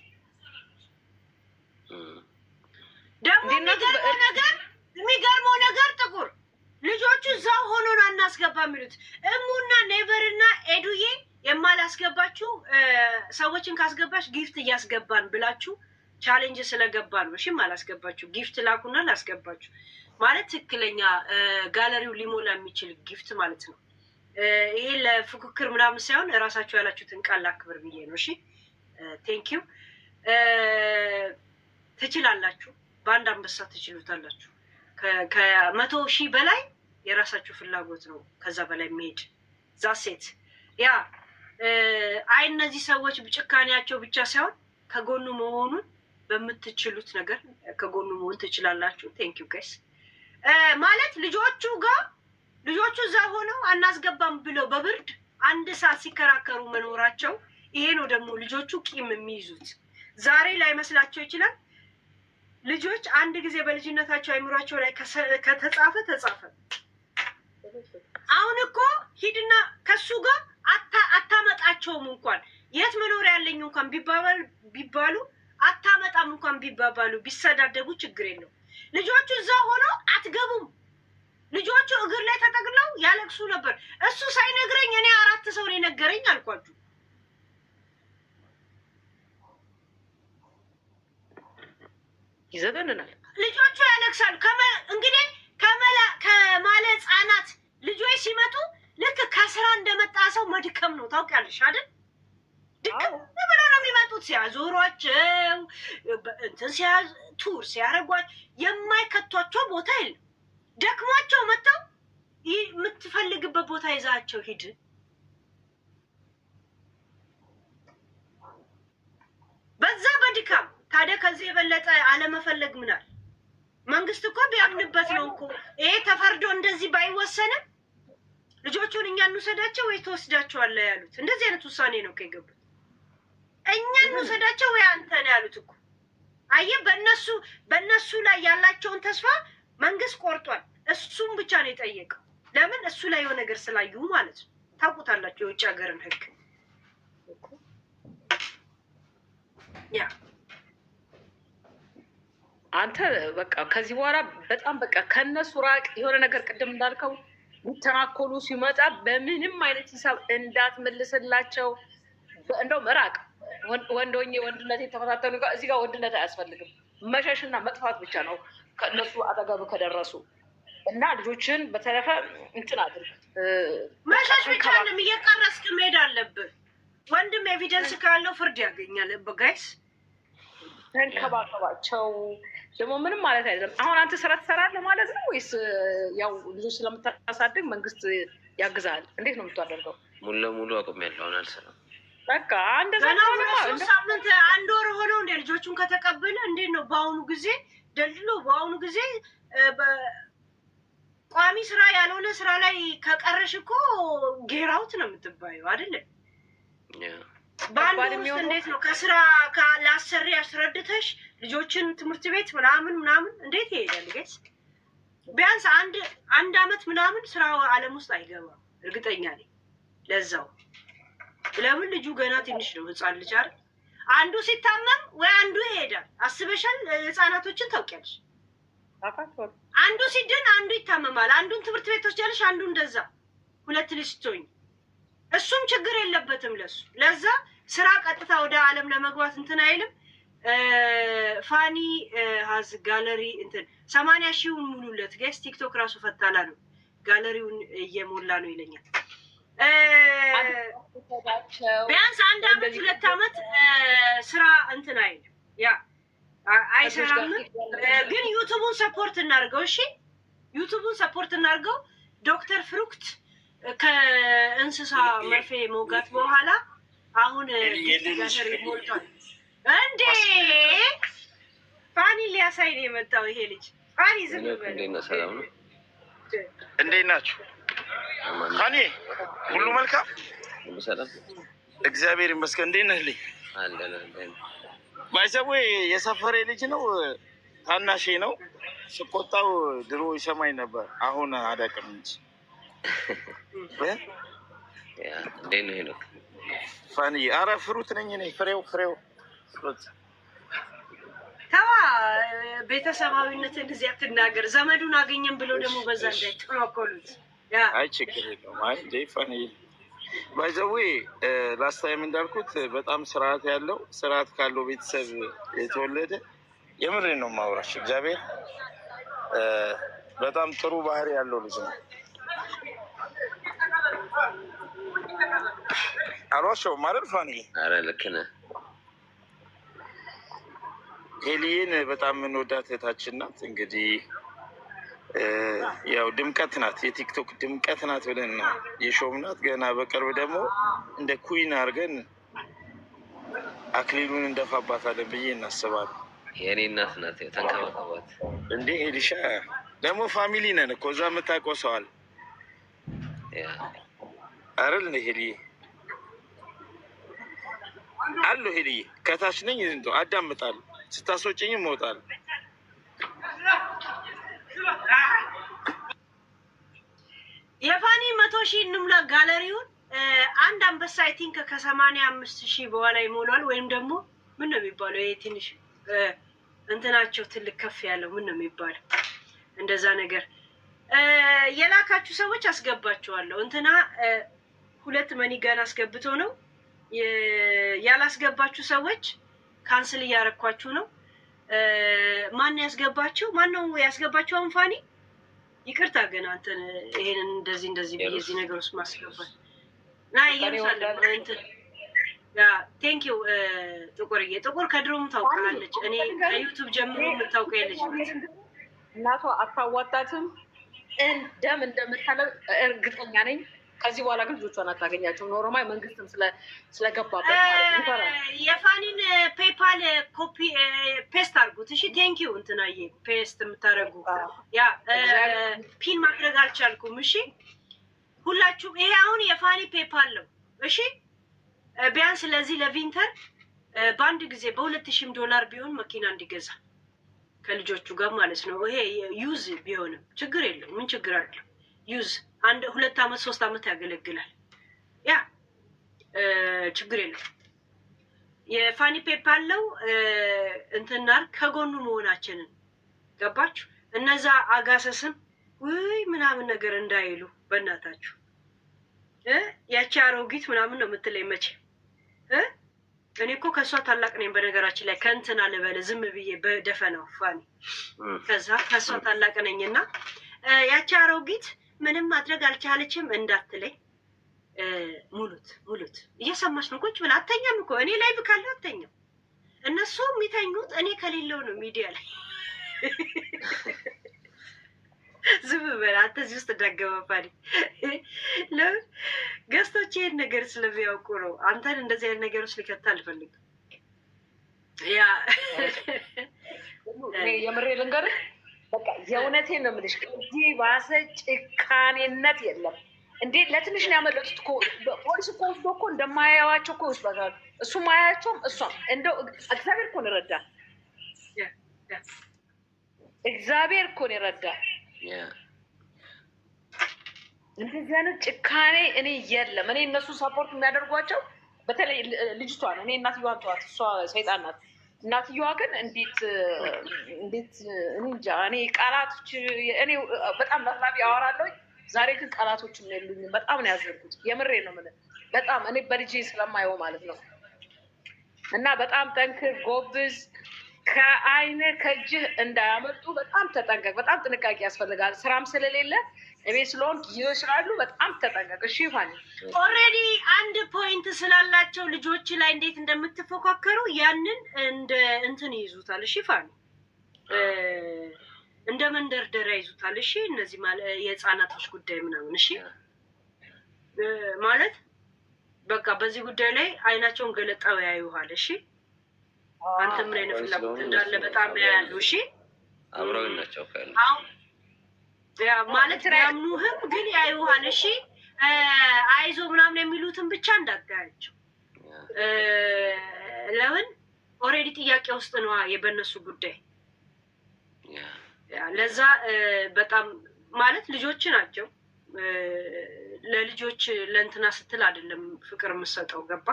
ደግሞ የሚገርመው ነገር ጥቁር ልጆቹ እዛው ሆኖ ነው እናስገባ የሚሉት። እሙና ኔቨርና ኤዱዬ የማላስገባችሁ ሰዎችን ካስገባች ጊፍት እያስገባን ብላችሁ ቻሌንጅ ስለገባ ነው። እሺም አላስገባችሁ ጊፍት ላኩና ላስገባችሁ ማለት ትክክለኛ ጋለሪው ሊሞላ የሚችል ጊፍት ማለት ነው። ይሄ ለፉክክር ምናምን ሳይሆን እራሳችሁ ያላችሁትን ቃል ላክብር ብዬ ነው። እሺ ቴንኪዩ። ትችላላችሁ፣ በአንድ አንበሳ ትችሉታላችሁ። ከ100,000 በላይ የራሳችሁ ፍላጎት ነው። ከዛ በላይ መሄድ ዛሴት ያ አይ እነዚህ ሰዎች ጭካኔያቸው ብቻ ሳይሆን ከጎኑ መሆኑን በምትችሉት ነገር ከጎኑ መሆን ትችላላችሁ። ቴንኪዩ ጋይስ። ማለት ልጆቹ እዛ ሆነው አናስገባም ብለው በብርድ 1 ሰዓት ሲከራከሩ መኖራቸው ይሄ ነው ደግሞ ልጆቹ ቂም የሚይዙት። ዛሬ ላይ መስላቸው ይችላል። ልጆች አንድ ጊዜ በልጅነታቸው አይምሯቸው ላይ ከተጻፈ አሁን እኮ ሂድና ከሱ ጋር አታመጣቸውም እንኳን የት መኖሪያ ያለኝ እንኳን ቢባሉ አታመጣም እንኳን ቢባባሉ ቢሰዳደቡ ችግር የለው። ልጆቹ እዛ ሆኖ አትገቡም። ልጆቹ እግር ላይ ተጠቅለው ያለቅሱ ነበር። እሱ ሳይነግረኝ እኔ 4 ሰው ነው የነገረኝ አልኳችሁ። ይዘገንናል። ልጆቹ ያለቅሳሉ። እንግዲህ ከማለ ህጻናት ልጆች ሲመጡ ልክ ከስራ እንደመጣ ሰው መድከም ነው። ታውቂያለሽ አይደል? ድክም ብለው ነው የሚመጡት። ሲያዞሯቸው እንትን ቱር ሲያደርጓቸው የማይከቷቸው ቦታ የለም። ደክሟቸው መጥተው የምትፈልግበት ቦታ ይዛቸው ሂድ። በዛ በድካም ታዲያ ከዚህ የበለጠ አለመፈለግ ምናል? መንግስት እኮ ቢያምንበት ነው እኮ ይሄ ተፈርዶ እንደዚህ ባይወሰንም ልጆቹን እኛ እንውሰዳቸው ወይ ተወስዳቸዋለህ ያሉት። እንደዚህ አይነት ውሳኔ ነው ከገቡት። እኛ እንውሰዳቸው ወይ አንተ ነው ያሉት እኮ። አየህ፣ በእነሱ ላይ ያላቸውን ተስፋ መንግስት ቆርጧል። እሱም ብቻ ነው የጠየቀው። ለምን? እሱ ላይ የሆነ ነገር ስላዩ ማለት ነው። ታውቁታላችሁ የውጭ ሀገርን ህግ። ያ አንተ በቃ ከዚህ በኋላ በጣም በቃ ከነሱ ራቅ። የሆነ ነገር ቅድም እንዳልከው ተናኮሉ ሲመጣ በምንም አይነት ሂሳብ እንዳትመልስላቸው። እንደውም ራቅ። ወንዶኜ ወንድነት የተፈታተኑ እዚህ ጋር ወንድነት አያስፈልግም። መሸሽና መጥፋት ብቻ ነው ከእነሱ አጠገብ ከደረሱ እና ልጆችን በተረፈ እንትን አድርግ። መሸሽ ብቻ ነው። እየቀረስክ መሄድ አለብህ። ወንድም ኤቪደንስ ካለው ፍርድ ያገኛል። በጋይስ ተንከባከባቸው። ደግሞ ምንም ማለት አይደለም። አሁን አንተ ስራ ትሰራለህ ማለት ነው ወይስ ያው ልጆች ስለምታሳድግ መንግስት ያግዛል? እንዴት ነው የምታደርገው? ሙሉ ለሙሉ አቁሜያለሁ። አሁን አልሰራም። በቃ እንደዛ ነው። ሳምንት 1 ወር ሆነው እንደ ልጆቹን ከተቀበለ እንዴት ነው በአሁኑ ጊዜ ደልሎ በአሁኑ ጊዜ ቋሚ ስራ ያልሆነ ስራ ላይ ከቀረሽ እኮ ጌራውት ነው የምትባየው አይደለ? በአንድ ውስጥ እንዴት ነው ከስራ ለአሰሪ አስረድተሽ ልጆችን ትምህርት ቤት ምናምን እንዴት ይሄዳል? ገስ ቢያንስ አንድ አመት ምናምን ስራ አለም ውስጥ አይገባም። እርግጠኛ ነኝ። ለዛው ለምን ልጁ ገና ትንሽ ነው፣ ህፃን ልጅ አይደል? አንዱ ሲታመም ወይ አንዱ ይሄዳል። አስበሻል? ህፃናቶችን ታውቂያለሽ። አንዱ ሲድን አንዱ ይታመማል። አንዱን ትምህርት ቤት ወስጃለሽ፣ አንዱ እንደዛ። 2 ልጅ ስትሆኝ እሱም ችግር የለበትም ለሱ። ለዛ ስራ ቀጥታ ወደ አለም ለመግባት እንትን አይልም። ፋኒ ሀዝ ጋለሪ እንትን 80,000 ሙሉለት ጋይስ። ቲክቶክ ራሱ ፈታላ ነው፣ ጋለሪውን እየሞላ ነው ይለኛል። ቢያንስ 1 አመት 2 አመት ስራ እንትን አይልም፣ ያ አይሰራም። ግን ዩቱቡን ሰፖርት እናርገው። እሺ ዩቱቡን ሰፖርት እናርገው። ዶክተር ፍሩክት ከእንስሳ መርፌ መውጋት በኋላ አሁን ጋለሪ ሞልቷል። እንዴ ፋኒ ሊያሳይ ነው የመጣው ይሄ ልጅ። ፋኒ ዝም በል። እንዴት ናችሁ? ፋኒ ሁሉ መልካም? እግዚአብሔር ይመስገን። እንዴት ነህ ልኝ? ባይዘዌ የሰፈሬ ልጅ ነው፣ ታናሼ ነው። ስቆጣው ድሮ ይሰማኝ ነበር፣ አሁን አዳቅም እንጂ። እንዴት ነው ሄኖክ? ፋኒ አረ ፍሩት ነኝ እኔ። ፍሬው ፍሩት ተዋ። ቤተሰባዊነትን እዚህ አትናገር። ዘመዱን አገኘን ብሎ ደግሞ በዛ እንዳይተናኮሉት። አይ ችግር የለውም። አይ እንዴ ፋኒ ባይዘዌ ላስት ታይም እንዳልኩት በጣም ስርዓት ያለው ስርዓት ካለው ቤተሰብ የተወለደ የምሬን ነው የማውራሽ። እግዚአብሔር በጣም ጥሩ ባህሪ ያለው ልጅ ነው። አልዋሸሁም ማለት ፋኒ። ኧረ ልክ ነህ። ሄሊዬን በጣም የምንወዳት እህታችን ናት። እንግዲህ ያው ድምቀት ናት፣ የቲክቶክ ድምቀት ናት ብለን የሾምናት። ገና በቅርብ ደግሞ እንደ ኩዊን አድርገን አክሊሉን እንደፋባታለን ብዬ እናስባለን። የእኔ እናት ናት፣ ተንከባከባት። እንዴ ሄሊሻ ደግሞ ፋሚሊ ነን እኮ እዛ የምታውቀው ሰው አለ አይደል? እንደ ሄሊዬ አሉ ሄሊዬ ከታች ነኝ አዳምጣለሁ፣ ስታስወጭኝም እወጣለሁ። ሺህ እንሙላ ጋለሪውን። አንድ አንበሳ አይ ቲንክ ከ85,000 በኋላ ይሞላል። ወይም ደግሞ ምን ነው የሚባለው ይሄ ትንሽ እንትናቸው ትልቅ ከፍ ያለው ምን ነው የሚባለው እንደዛ ነገር የላካችሁ ሰዎች አስገባችኋለሁ። እንትና 2 መኒጋን አስገብቶ ነው። ያላስገባችሁ ሰዎች ካንስል እያረኳችሁ ነው። ማን ያስገባችሁ? ማን ነው ያስገባችሁ? አንፋኒ ይቅርታ ግን አንተን ይሄንን እንደዚህ ብዬ እዚህ ነገር ውስጥ ማስገባት ና ኢየሩሳሌም እንትን ያ ቴንክ ዩ ጥቁርዬ። ጥቁር ከድሮም ታውቃለች። እኔ ከዩቲዩብ ጀምሮ የምታውቀው የልጅ እናቷ አታዋጣትም እንደምታለው እርግጠኛ ነኝ። ከዚህ በኋላ ግን ልጆቿን አታገኛቸው። ኖርማል መንግስትም ስለገባበት የፋኒን ፔይፓል ኮፒ ፔስት አድርጉት። እሺ ቴንክ ዩ እንትናዬ ፔስት የምታደርጉ ያ ፒን ማድረግ አልቻልኩም። እሺ ሁላችሁም ይሄ አሁን የፋኒ ፔይፓል ነው። እሺ ቢያንስ ለዚህ ለቪንተር በአንድ ጊዜ $2,000 ቢሆን መኪና እንዲገዛ ከልጆቹ ጋር ማለት ነው። ይሄ ዩዝ ቢሆንም ችግር የለውም። ምን ችግር አለ? ዩዝ 2 ዓመት 3 ዓመት ያገለግላል። ያ ችግር የለውም። የፋኒ ፔይፓል ነው እንትናር ከጎኑ መሆናችንን ገባችሁ? እነዛ አጋሰስም ውይ ምናምን ነገር እንዳይሉ በእናታችሁ። ያቺ አሮጊት ምናምን ነው የምትለኝ መቼ እኔ እኮ ከእሷ ታላቅ ነኝ በነገራችን ላይ ከእንትና ልበል ዝም ብዬ በደፈናው ፋኒ ከዛ ከእሷ ታላቅ ነኝ እና ያቺ አሮጊት ምንም ማድረግ አልቻለችም እንዳትለኝ። ሙሉት እየሰማች ነው። ቁጭ ብላ አተኛም እኮ እኔ ላይ ብካለ አተኛም። እነሱ የሚተኙት እኔ ከሌለው ነው ሚዲያ ላይ ዝም በል አንተ እዚህ ውስጥ እንዳገባባል ለምን ገዝቶች ይሄን ነገር ስለሚያውቁ ነው። አንተን እንደዚህ አይነት ነገር ውስጥ ሊከታ አልፈልግም። ያ የምሬ ልንገርህ በቃ የእውነቴን ነው የምልሽ። ከዚህ ባሰ ጭካኔነት የለም እንዴ! ለትንሽ ነው ያመለጡት እኮ ፖሊስ እኮ ወስዶ እኮ እንደማያያቸው እኮ ይወስዳታል። እሱ ማያያቸውም እሷም እንደው እግዚአብሔር እኮ ነው ይረዳል። እግዚአብሔር እኮ ነው ይረዳል። እንደዚህ አይነት ጭካኔ እኔ የለም። እኔ እነሱ ሰፖርት የሚያደርጓቸው በተለይ ልጅቷን እኔ እናትየዋን ተዋት፣ እሷ ሰይጣን ናት። እናትየዋ ግን እንዴት እኔ እንጃ። እኔ ቃላቶች እኔ በጣም ለፍላፊ አወራለሁ። ዛሬ ግን ቃላቶችም የሉኝም። በጣም ነው ያዘንኩት። የምሬ ነው የምልህ። በጣም እኔ በልጄ ስለማየው ማለት ነው። እና በጣም ጠንክር ጎብዝ፣ ከአይነ ከእጅህ እንዳያመልጡ በጣም ተጠንቀቅ። በጣም ጥንቃቄ ያስፈልጋል። ስራም ስለሌለ እቤት ስለሆን ይወስዳሉ። በጣም ተጠንቀቅ። እሺ ፋኒ ኦልሬዲ አንድ ፖይንት ስላላቸው ልጆች ላይ እንዴት እንደምትፎካከሩ ያንን እንደ እንትን ይይዙታል። እሺ ፋኒ እንደ መንደርደሪያ ይዙታል። እሺ እነዚህ ማለት የህፃናቶች ጉዳይ ምናምን እሺ ማለት በቃ በዚህ ጉዳይ ላይ አይናቸውን ገለጣው ያዩሃል። እሺ አንተ ምን አይነት ፍላጎት እንዳለ በጣም ያያሉ። እሺ አብረው ናቸው ካለ ያ ማለት ያምኑህም ግን ያዩሃል። እሺ አይዞ ምናምን የሚሉትን ብቻ እንዳታያቸው። ለምን ኦልሬዲ ጥያቄ ውስጥ ነው የበነሱ ጉዳይ። ለዛ በጣም ማለት ልጆች ናቸው። ለልጆች ለእንትና ስትል አይደለም ፍቅር የምትሰጠው ገባ።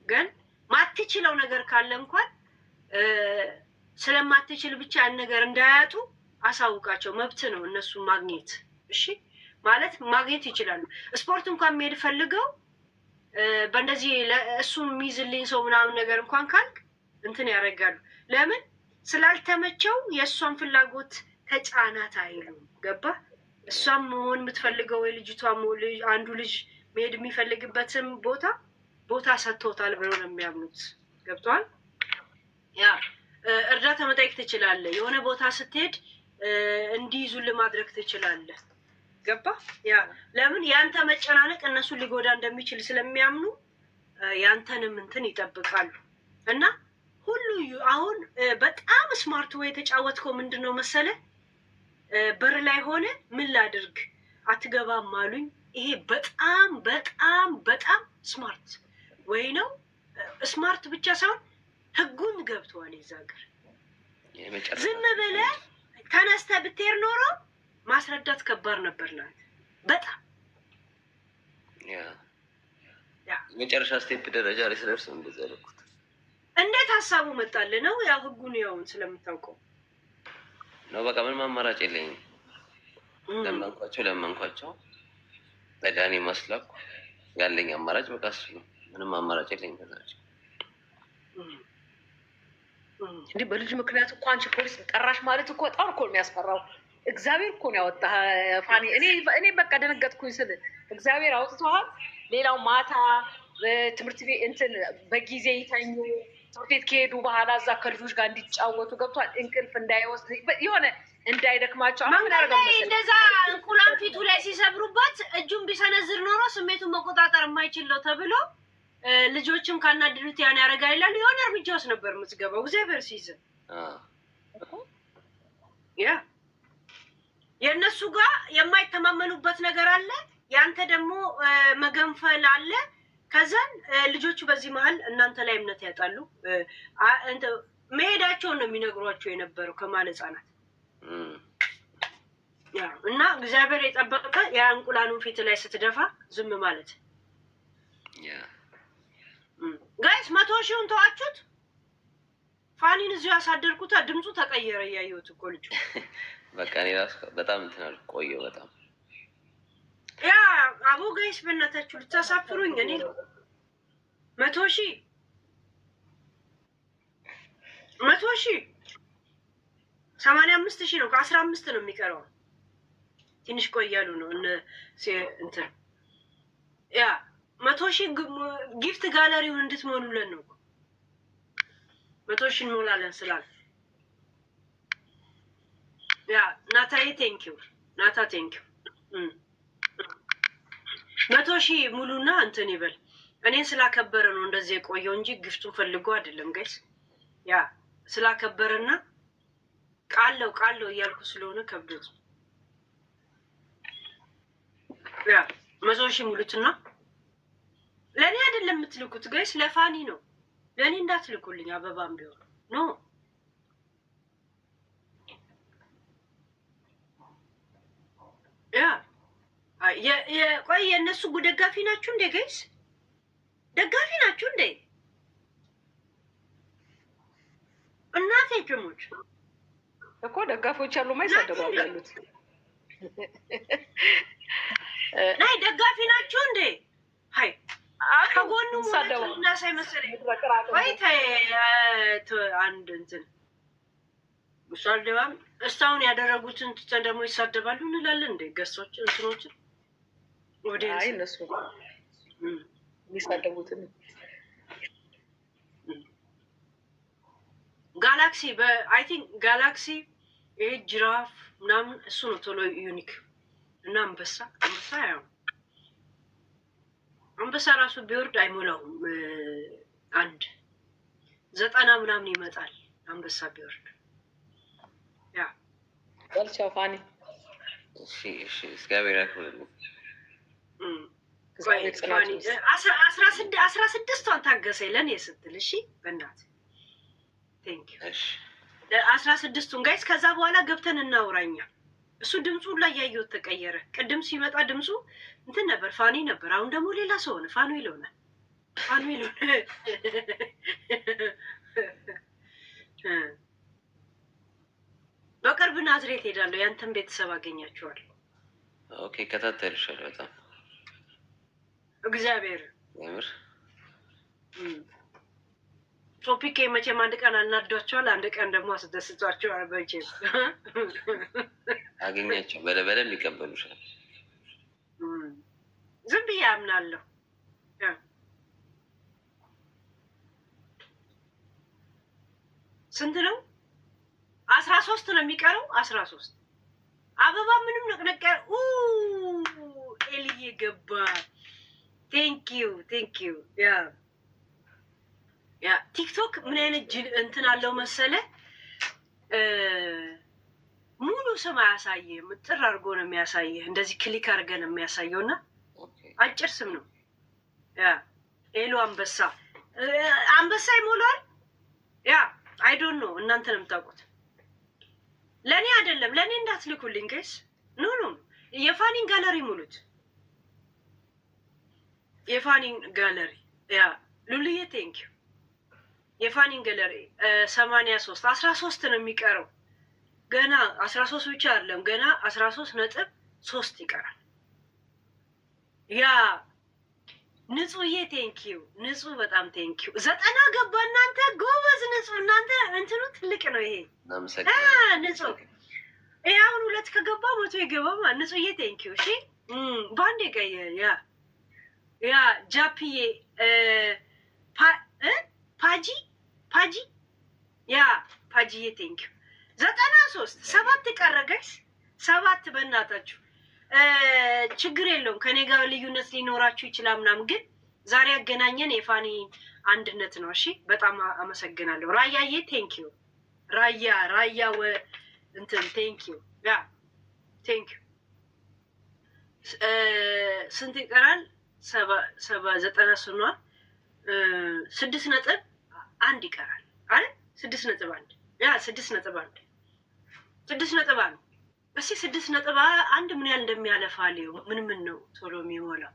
ግን ማትችለው ነገር ካለ እንኳን ስለማትችል ብቻ ያን ነገር እንዳያጡ አሳውቃቸው። መብት ነው እነሱ ማግኘት። እሺ ማለት ማግኘት ይችላሉ። ስፖርት እንኳን የሚሄድ ፈልገው በእንደዚህ እሱን የሚይዝልኝ ሰው ምናምን ነገር እንኳን ካልክ እንትን ያደርጋሉ። ለምን ስላልተመቸው የእሷን ፍላጎት ተጫናት አይሉም። ገባ። እሷም መሆን የምትፈልገው የልጅቷ አንዱ ልጅ መሄድ የሚፈልግበትም ቦታ ሰጥቶታል ብለው ነው የሚያምኑት። ገብቷል። ያ እርዳታ መጠየቅ ትችላለህ። የሆነ ቦታ ስትሄድ እንዲይዙልህ ማድረግ ትችላለህ። ገባ። ያ ለምን ያንተ መጨናነቅ እነሱ ሊጎዳ እንደሚችል ስለሚያምኑ ያንተንም እንትን ይጠብቃሉ። እና ሁሉ አሁን በጣም ስማርት ወይ የተጫወትከው ምንድን ነው መሰለህ? በር ላይ ሆነ ምን ላድርግ አትገባም አሉኝ። ይሄ በጣም በጣም በጣም ስማርት ወይ ነው። ስማርት ብቻ ሳይሆን ህጉን ገብተዋል። የዛ ሀገር ዝም ብለህ ተነስተህ ብትሄድ ኖሮ ማስረዳት ከባድ ነበር። ናት በጣም መጨረሻ ስቴፕ ደረጃ ላይ ስለርስ እንደዛ ያልኩት። እንዴት ሀሳቡ መጣል ነው? ያው ህጉን ያውን ስለምታውቀው ነው። በቃ ምንም አማራጭ የለኝም። ለመንኳቸው በዳኒ መስላኩ ያለኝ አማራጭ በቃ እሱ ነው። ምንም አማራጭ የለኝም። ከዛች እንዴ በልጅ ምክንያት እኮ አንቺ ፖሊስ ጠራሽ ማለት እኮ በጣም እኮ የሚያስፈራው። እግዚአብሔር እኮ ነው ያወጣ ፋኒ። እኔ በቃ ደነገጥኩኝ ስል እግዚአብሔር አውጥቷል። ሌላው ማታ ትምህርት ቤት እንትን በጊዜ ይተኙ፣ ትምህርት ቤት ከሄዱ በኋላ እዛ ከልጆች ጋር እንዲጫወቱ ገብቷል። እንቅልፍ እንዳይወስድ የሆነ እንዳይደክማቸው እንደዛ እንቁላል ፊቱ ላይ ሲሰብሩበት እጁን ቢሰነዝር ኖሮ ስሜቱን መቆጣጠር የማይችል ነው ተብሎ ልጆችም ካናድዱት ያን ያደርጋል ይላሉ። የሆነ እርምጃ ውስጥ ነበር የምትገባው እግዚአብሔር ሲይዝን። ያ የእነሱ ጋር የማይተማመኑበት ነገር አለ፣ ያንተ ደግሞ መገንፈል አለ። ከዛን ልጆቹ በዚህ መሀል እናንተ ላይ እምነት ያጣሉ። መሄዳቸውን ነው የሚነግሯቸው የነበረው ከማለ ህጻናት እና እግዚአብሔር የጠበቀ ያ እንቁላሉን ፊት ላይ ስትደፋ ዝም ማለት። ጋይስ 100 ሺውን ተዋችሁት። ፋኒን እዚሁ ያሳደርኩት ድምፁ ተቀየረ። እያየሁት እኮ ልጁ በቃ እኔ ራሱ በጣም እንትን አልኩ። ቆየሁ በጣም ያ አቦ ጋይስ በእናታችሁ ልታሳፍሩኝ። እኔ 100 ሺህ 85 ሺህ ነው። ከ15 ነው የሚቀረው። ትንሽ ቆያሉ ነው እንትን ያ 100 ሺህ ጊፍት ጋለሪውን እንድትሞሉለን ነው። 100 ሺህ እንሞላለን ስላል ያ ናታዬ ቴንኪው ናታ ቴንኪው። 100 ሺህ ሙሉና እንትን ይበል። እኔን ስላከበረ ነው እንደዚህ የቆየው እንጂ ግፍቱን ፈልጎ አይደለም ጋይስ። ያ ስላከበረና ቃለው እያልኩ ስለሆነ ከብዶት ያ 100 ሺህ ሙሉትና ለእኔ አይደለም የምትልኩት ጋይስ፣ ለፋኒ ነው። ለእኔ እንዳትልኩልኝ አበባም ቢሆን ኖ። ያ ቆይ የእነሱ ደጋፊ ናችሁ እንዴ ጋይስ? ደጋፊ ናችሁ እንዴ? እናቴ ጀሞች እኮ ደጋፊዎች አሉ ማይሳደባሉ ያሉት ናይ ደጋፊ ናችሁ እንዴ? ሃይ ከጎኑ እና ሳይመሰለኝ ወይ አንድ እንትን ሙሳልደባም እስካሁን ያደረጉትን ትተን ደግሞ ይሳደባሉ እንላለን እንዴ? ገሶች እንትኖችን ወደ እነሱ የሚሳደቡትን ጋላክሲ በአይ ቲንክ ጋላክሲ ይሄ ጅራፍ ምናምን እሱ ነው ቶሎ ዩኒክ እና አንበሳ ያው አንበሳ ራሱ ቢወርድ አይሞላውም። 90 ምናምን ይመጣል አንበሳ ቢወርድ። ያ ወልቻው ፋኒ እሺ እግዚአብሔር ያክብርልኝ። ፋኒ 16ቷን ታገሰኝ ለኔ ስትል እሺ በእናትህ ቴንክ ዩ። እሺ 16ቱን ጋይስ ከዛ በኋላ ገብተን እናውራኛ። እሱ ድምፁ ላይ ያየው ተቀየረ። ቅድም ሲመጣ ድምፁ እንትን ነበር ፋኒ ነበር። አሁን ደግሞ ሌላ ሰው ሆነ። ፋኑኤል ሆነ። በቅርብ ናዝሬት ሄዳለሁ። ያንተን ቤተሰብ አገኛቸዋለሁ። ኦኬ ከታተልሻለሁ በጣም እግዚአብሔር ያምር። ቶፒክ መቼም አንድ ቀን አናዷቸዋል፣ አንድ ቀን ደግሞ አስደስቷቸዋል። መቼም አገኛቸው በደንብ ይቀበሉሻል። ዝም ብዬ አምናለሁ። ስንት ነው? 13 ነው የሚቀረው። 13 አበባ ምንም ነቅነቀ ኤልዬ ገባ። ቴንኪዩ ያ ቲክቶክ ምን አይነት ጅል እንትን አለው መሰለ፣ ሙሉ ስም አያሳየህም። ጥር አድርጎ ነው የሚያሳየህ። እንደዚህ ክሊክ አድርገህ ነው የሚያሳየው እና አጭር ስም ነው። ያ ኤሉ አንበሳ ይሞላል። ያ አይ ዶንት ኖ እናንተ ነው የምታውቁት። ለእኔ አይደለም፣ ለእኔ እንዳትልኩልኝ ጋይስ። ኖ የፋኒን ጋለሪ ሙሉት። የፋኒን ጋለሪ ያ ሉልዬ ቴንኪዩ። የፋኒን ጋለሪ 83 13 ነው የሚቀረው ገና 13 ብቻ አይደለም ገና 13.3 ይቀራል። ያ ንጹዬ ቴንኪዩ ንጹህ በጣም ቴንኪዩ። 90 ገባ እናንተ ጎበዝ ንጹህ እናንተ እንትኑ ትልቅ ነው ይሄ ንጹህ ይሄ አሁን 2 ከገባ 100 ይገባማ። ንጹዬ ቴንኪዩ እሺ ባንዴ ቀየር ያ ጃፒዬ ፓጂ ያ ፓጂዬ ቴንኪዩ 93 7 ቀረ ጋይስ 7 በእናታችሁ ችግር የለውም ከኔ ጋር ልዩነት ሊኖራችሁ ይችላል ምናምን ግን ዛሬ ያገናኘን የፋኒ አንድነት ነው። እሺ በጣም አመሰግናለሁ ራያዬ ቴንኪዩ ራያ እንትን ቴንኪዩ ያ ቴንኪዩ። ስንት ይቀራል? 90 6.1 ይቀራል አይደል? 6.1 ያ 6.1 እስኪ 6.1 ምን ያህል እንደሚያለፋ ሊው ምን ነው ቶሎ የሚሞላው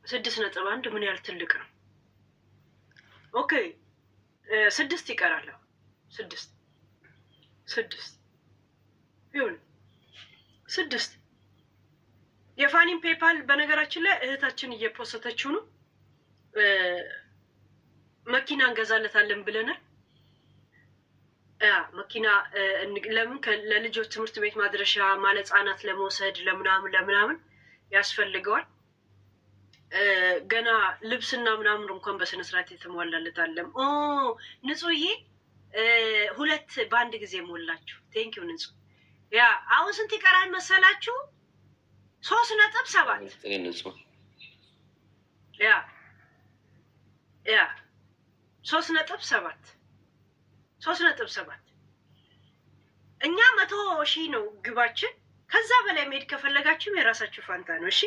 6.1 ምን ያህል ትልቅ ነው። ኦኬ 6 ይቀራል። 6 ይሁን 6 የፋኒን ፔፓል በነገራችን ላይ እህታችን እየፖስተችው ነው። መኪና እንገዛለታለን ብለናል። መኪና ለምን ለልጆች ትምህርት ቤት ማድረሻ ማለት ህጻናት ለመውሰድ ለምናምን ያስፈልገዋል። ገና ልብስና ምናምን እንኳን በስነ ስርዓት የተሟላለት አለም። ንጹዬ 2 በአንድ ጊዜ ሞላችሁ። ቴንኪው ንጹህ። ያ አሁን ስንት ይቀራል መሰላችሁ? 3.7 ያ 3.7 እኛ 100,000 ነው ግባችን። ከዛ በላይ መሄድ ከፈለጋችሁም የራሳችሁ ፋንታ ነው። እሺ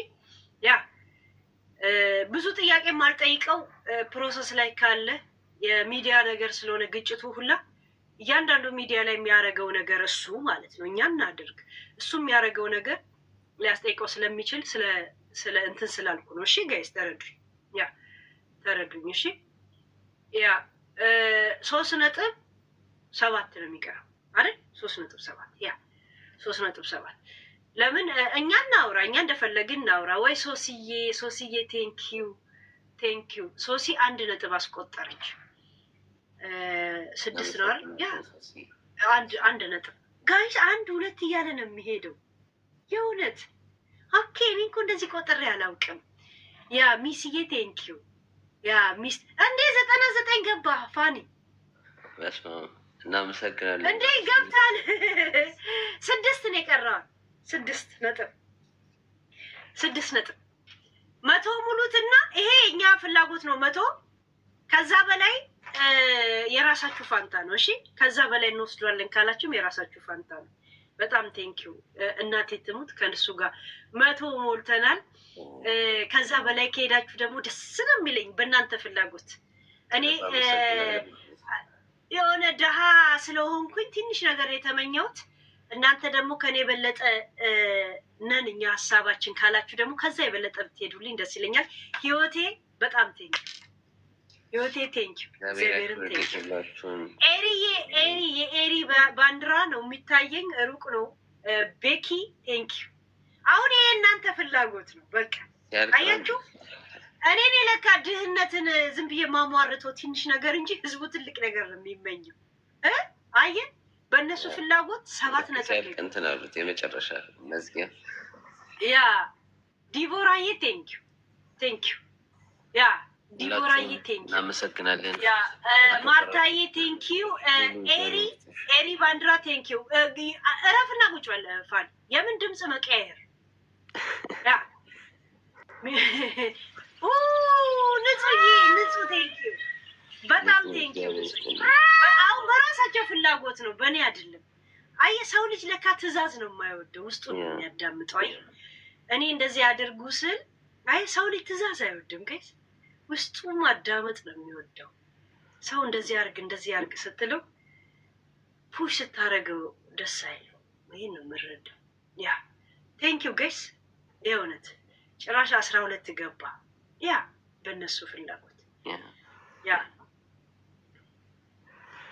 ያ ብዙ ጥያቄ ማልጠይቀው ፕሮሰስ ላይ ካለ የሚዲያ ነገር ስለሆነ ግጭቱ ሁላ እያንዳንዱ ሚዲያ ላይ የሚያደርገው ነገር እሱ ማለት ነው እኛ እናድርግ እሱ የሚያደርገው ነገር ሊያስጠይቀው ስለሚችል ስለ እንትን ስላልኩ ነው። እሺ ጋይስ ተረዱኝ። እሺ ያ 3.7 ነው የሚቀረው አይደል? 3.7 ያ 3.7 ለምን እኛ እናውራ እኛ እንደፈለግን እናውራ ወይ? ሶስዬ ቴንኪዩ ሶሲ 1 ነጥብ አስቆጠረች። 6 ነው አይደል? ያ 1 ነጥብ ጋይስ 1 2 እያለ ነው የሚሄደው የእውነት። ኦኬ እኔ እኮ እንደዚህ ቆጥሬ አላውቅም። ያ ሚስዬ ቴንኪዩ ያ ሚስ እንዴ 99 ገባ ፋኒ እናመሰግናለን። እንዴ ገብታል። 6 ነው የቀረው 6 ነጥብ 100 ሙሉትና ይሄ እኛ ፍላጎት ነው 100 ከዛ በላይ የራሳችሁ ፋንታ ነው። እሺ ከዛ በላይ እንወስዷለን ካላችሁም የራሳችሁ ፋንታ ነው። በጣም ቴንኪዩ እናቴ ትሙት ከእሱ ጋር 100 ሞልተናል። ከዛ በላይ ከሄዳችሁ ደግሞ ደስ ነው የሚለኝ በእናንተ ፍላጎት። እኔ የሆነ ደሃ ስለሆንኩኝ ትንሽ ነገር የተመኘሁት እናንተ ደግሞ ከኔ የበለጠ ነን እኛ ሀሳባችን ካላችሁ ደግሞ ከዛ የበለጠ ብትሄዱልኝ ደስ ይለኛል። ህይወቴ በጣም ቴንኪዩ ህይወቴ ቴንኪዩ እግዚአብሔርን ቴንኪዩ። የኤሪ ባንዲራ ነው የሚታየኝ ሩቅ ነው። ቤኪ ቴንኪዩ። አሁን ይሄ እናንተ ፍላጎት ነው በቃ አያችሁ። እኔ ለካ ድህነትን ዝም ብዬ ማሟርተው ትንሽ ነገር እንጂ ህዝቡ ትልቅ ነገር ነው የሚመኘው። አየን በእነሱ ፍላጎት 7 ነጥብ እንትን አሉት የመጨረሻ መዝጊያ። ያ ዲቦራዬ ቴንኪዩ ያ ዲቦራዬ ቴንኪዩ እናመሰግናለን። ያ ማርታዬ ቴንኪዩ። ኤሪ ባንዲራ ቴንኪዩ። እረፍና ቁጭ በል ፋን የምን ድምፅ መቀያየር ያ ንጹህ ቴንኪዩ በጣም ቴንኪዩ። አሁን በራሳቸው ፍላጎት ነው በእኔ አይደለም። አየህ ሰው ልጅ ለካ ትዕዛዝ ነው የማይወደው ውስጡ ነው የሚያዳምጠው። አየህ እኔ እንደዚህ አድርጉ ስል አየህ ሰው ልጅ ትዕዛዝ አይወድም ጋይስ ውስጡ ማዳመጥ ነው የሚወደው። ሰው እንደዚህ አርግ ስትለው ፑሽ ስታደርገው ደስ አይለው። ይሄን ነው የምረዳው። ያ ቴንኪዩ ጋይስ የእውነት ጭራሽ 12 ገባ። ያ በእነሱ ፍላጎት ያ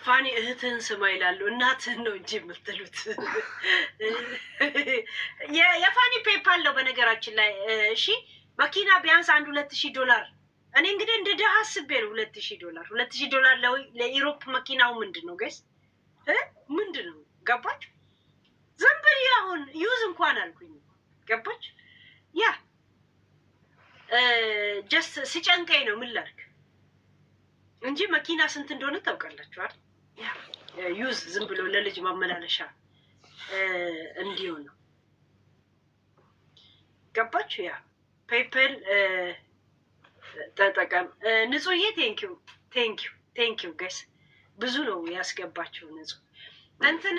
ፋኒ እህትህን ስማ ይላሉ። እናትህን ነው እንጂ የምትሉት። የፋኒ ፔፓል ነው በነገራችን ላይ። እሺ መኪና ቢያንስ $1,000 እኔ እንግዲህ እንደ ደሃ አስቤ ነው $2,000 $2,000 ለኢሮፕ መኪናው ምንድን ነው ገስ ምንድን ነው ገባች? ዝም ብዬ አሁን ዩዝ እንኳን አልኩኝ ገባች? ያ ጀስት ሲጨንቀኝ ነው ምን ላድርግ እንጂ መኪና ስንት እንደሆነ ታውቃላችኋል። ዩዝ ዝም ብሎ ለልጅ ማመላለሻ እንዲሆን ነው ገባችሁ? ያ ፔፐል ተጠቀም ንጹህዬ። ቴንኪው ገስ ብዙ ነው ያስገባችሁ ንጹህ እንትን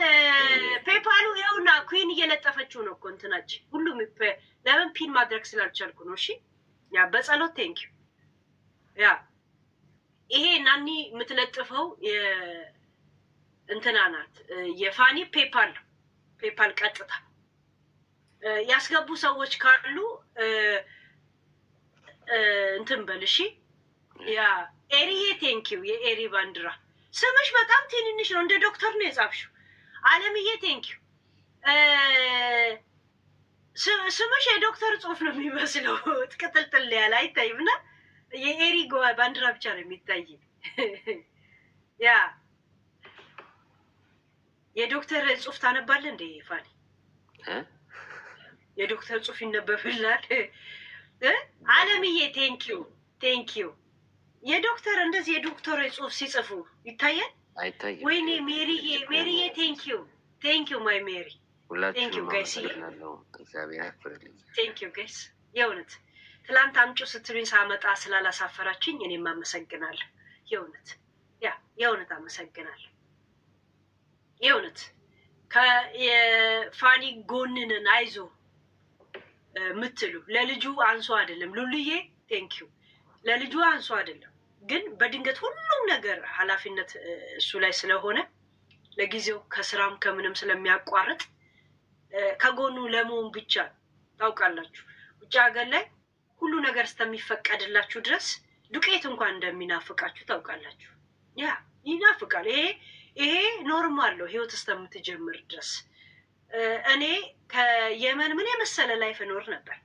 ፔፓሉ ይኸውና ኩዊን እየለጠፈችው ነው እኮ እንትናችን ሁሉም ለምን ፒን ማድረግ ስላልቻልኩ ነው። እሺ ያ በጸሎት ቴንኪው። ያ ይሄ ናኒ የምትለጥፈው እንትና ናት የፋኒ ፔፓል ነው። ፔፓል ቀጥታ ያስገቡ ሰዎች ካሉ እንትን በል እሺ። ያ ኤሪዬ ቴንኪው። የኤሪ ባንዲራ ስምሽ በጣም ትንንሽ ነው፣ እንደ ዶክተር ነው የጻፍሽው። አለምዬ ቴንኪው። ስምሽ የዶክተር ጽሑፍ ነው የሚመስለው፣ ትቅጥልጥል ያለ አይታይም እና የኤሪ ባንዲራ ብቻ ነው የሚታይ። ያ የዶክተር ጽሑፍ ታነባለህ እንደ ፋኒ? የዶክተር ጽሑፍ ይነበብላል? አለምዬ ቴንኪው። የዶክተር እንደዚህ የዶክተር ጽሑፍ ሲጽፉ ይታያል? አይታይም። ወይኔ ሜሪዬ ቴንኪው ማይ ሜሪ ቴንኪው ጋይስ። ቴንኪው ጋይስ የእውነት ትላንት አምጪ ስትሉኝ ሳመጣ ስላላሳፈራችኝ እኔም አመሰግናለሁ። የእውነት አመሰግናለሁ። የእውነት የፋኒ ጎንንን አይዞ ምትሉ ለልጁ አንሶ አይደለም። ሉልዬ ቴንኪው። ለልጁ አንሶ አይደለም፣ ግን በድንገት ሁሉም ነገር ኃላፊነት እሱ ላይ ስለሆነ ለጊዜው ከስራም ከምንም ስለሚያቋርጥ ከጎኑ ለመሆን ብቻ ታውቃላችሁ። ውጭ ሀገር ላይ ሁሉ ነገር እስከሚፈቀድላችሁ ድረስ ዱቄት እንኳን እንደሚናፍቃችሁ ታውቃላችሁ። ያ ይናፍቃል። ይሄ ኖርማል ነው ህይወት እስከምትጀምር ድረስ። እኔ ከየመን ምን የመሰለ ላይፍ እኖር ነበር።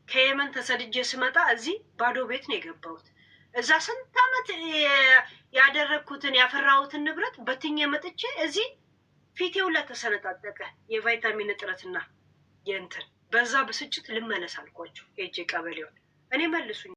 ከየመን ተሰድጄ ስመጣ እዚህ ባዶ ቤት ነው የገባሁት። እዛ ስንት ዓመት ያደረግኩትን ያፈራሁትን ንብረት በትኜ መጥቼ እዚህ ፊቴ ሁላ ተሰነጣጠቀ። የቫይታሚን እጥረትና የእንትን በዛ ብስጭት ልመለስ አልኳቸው ሄጄ ቀበሌውን። እኔ መልሱኝ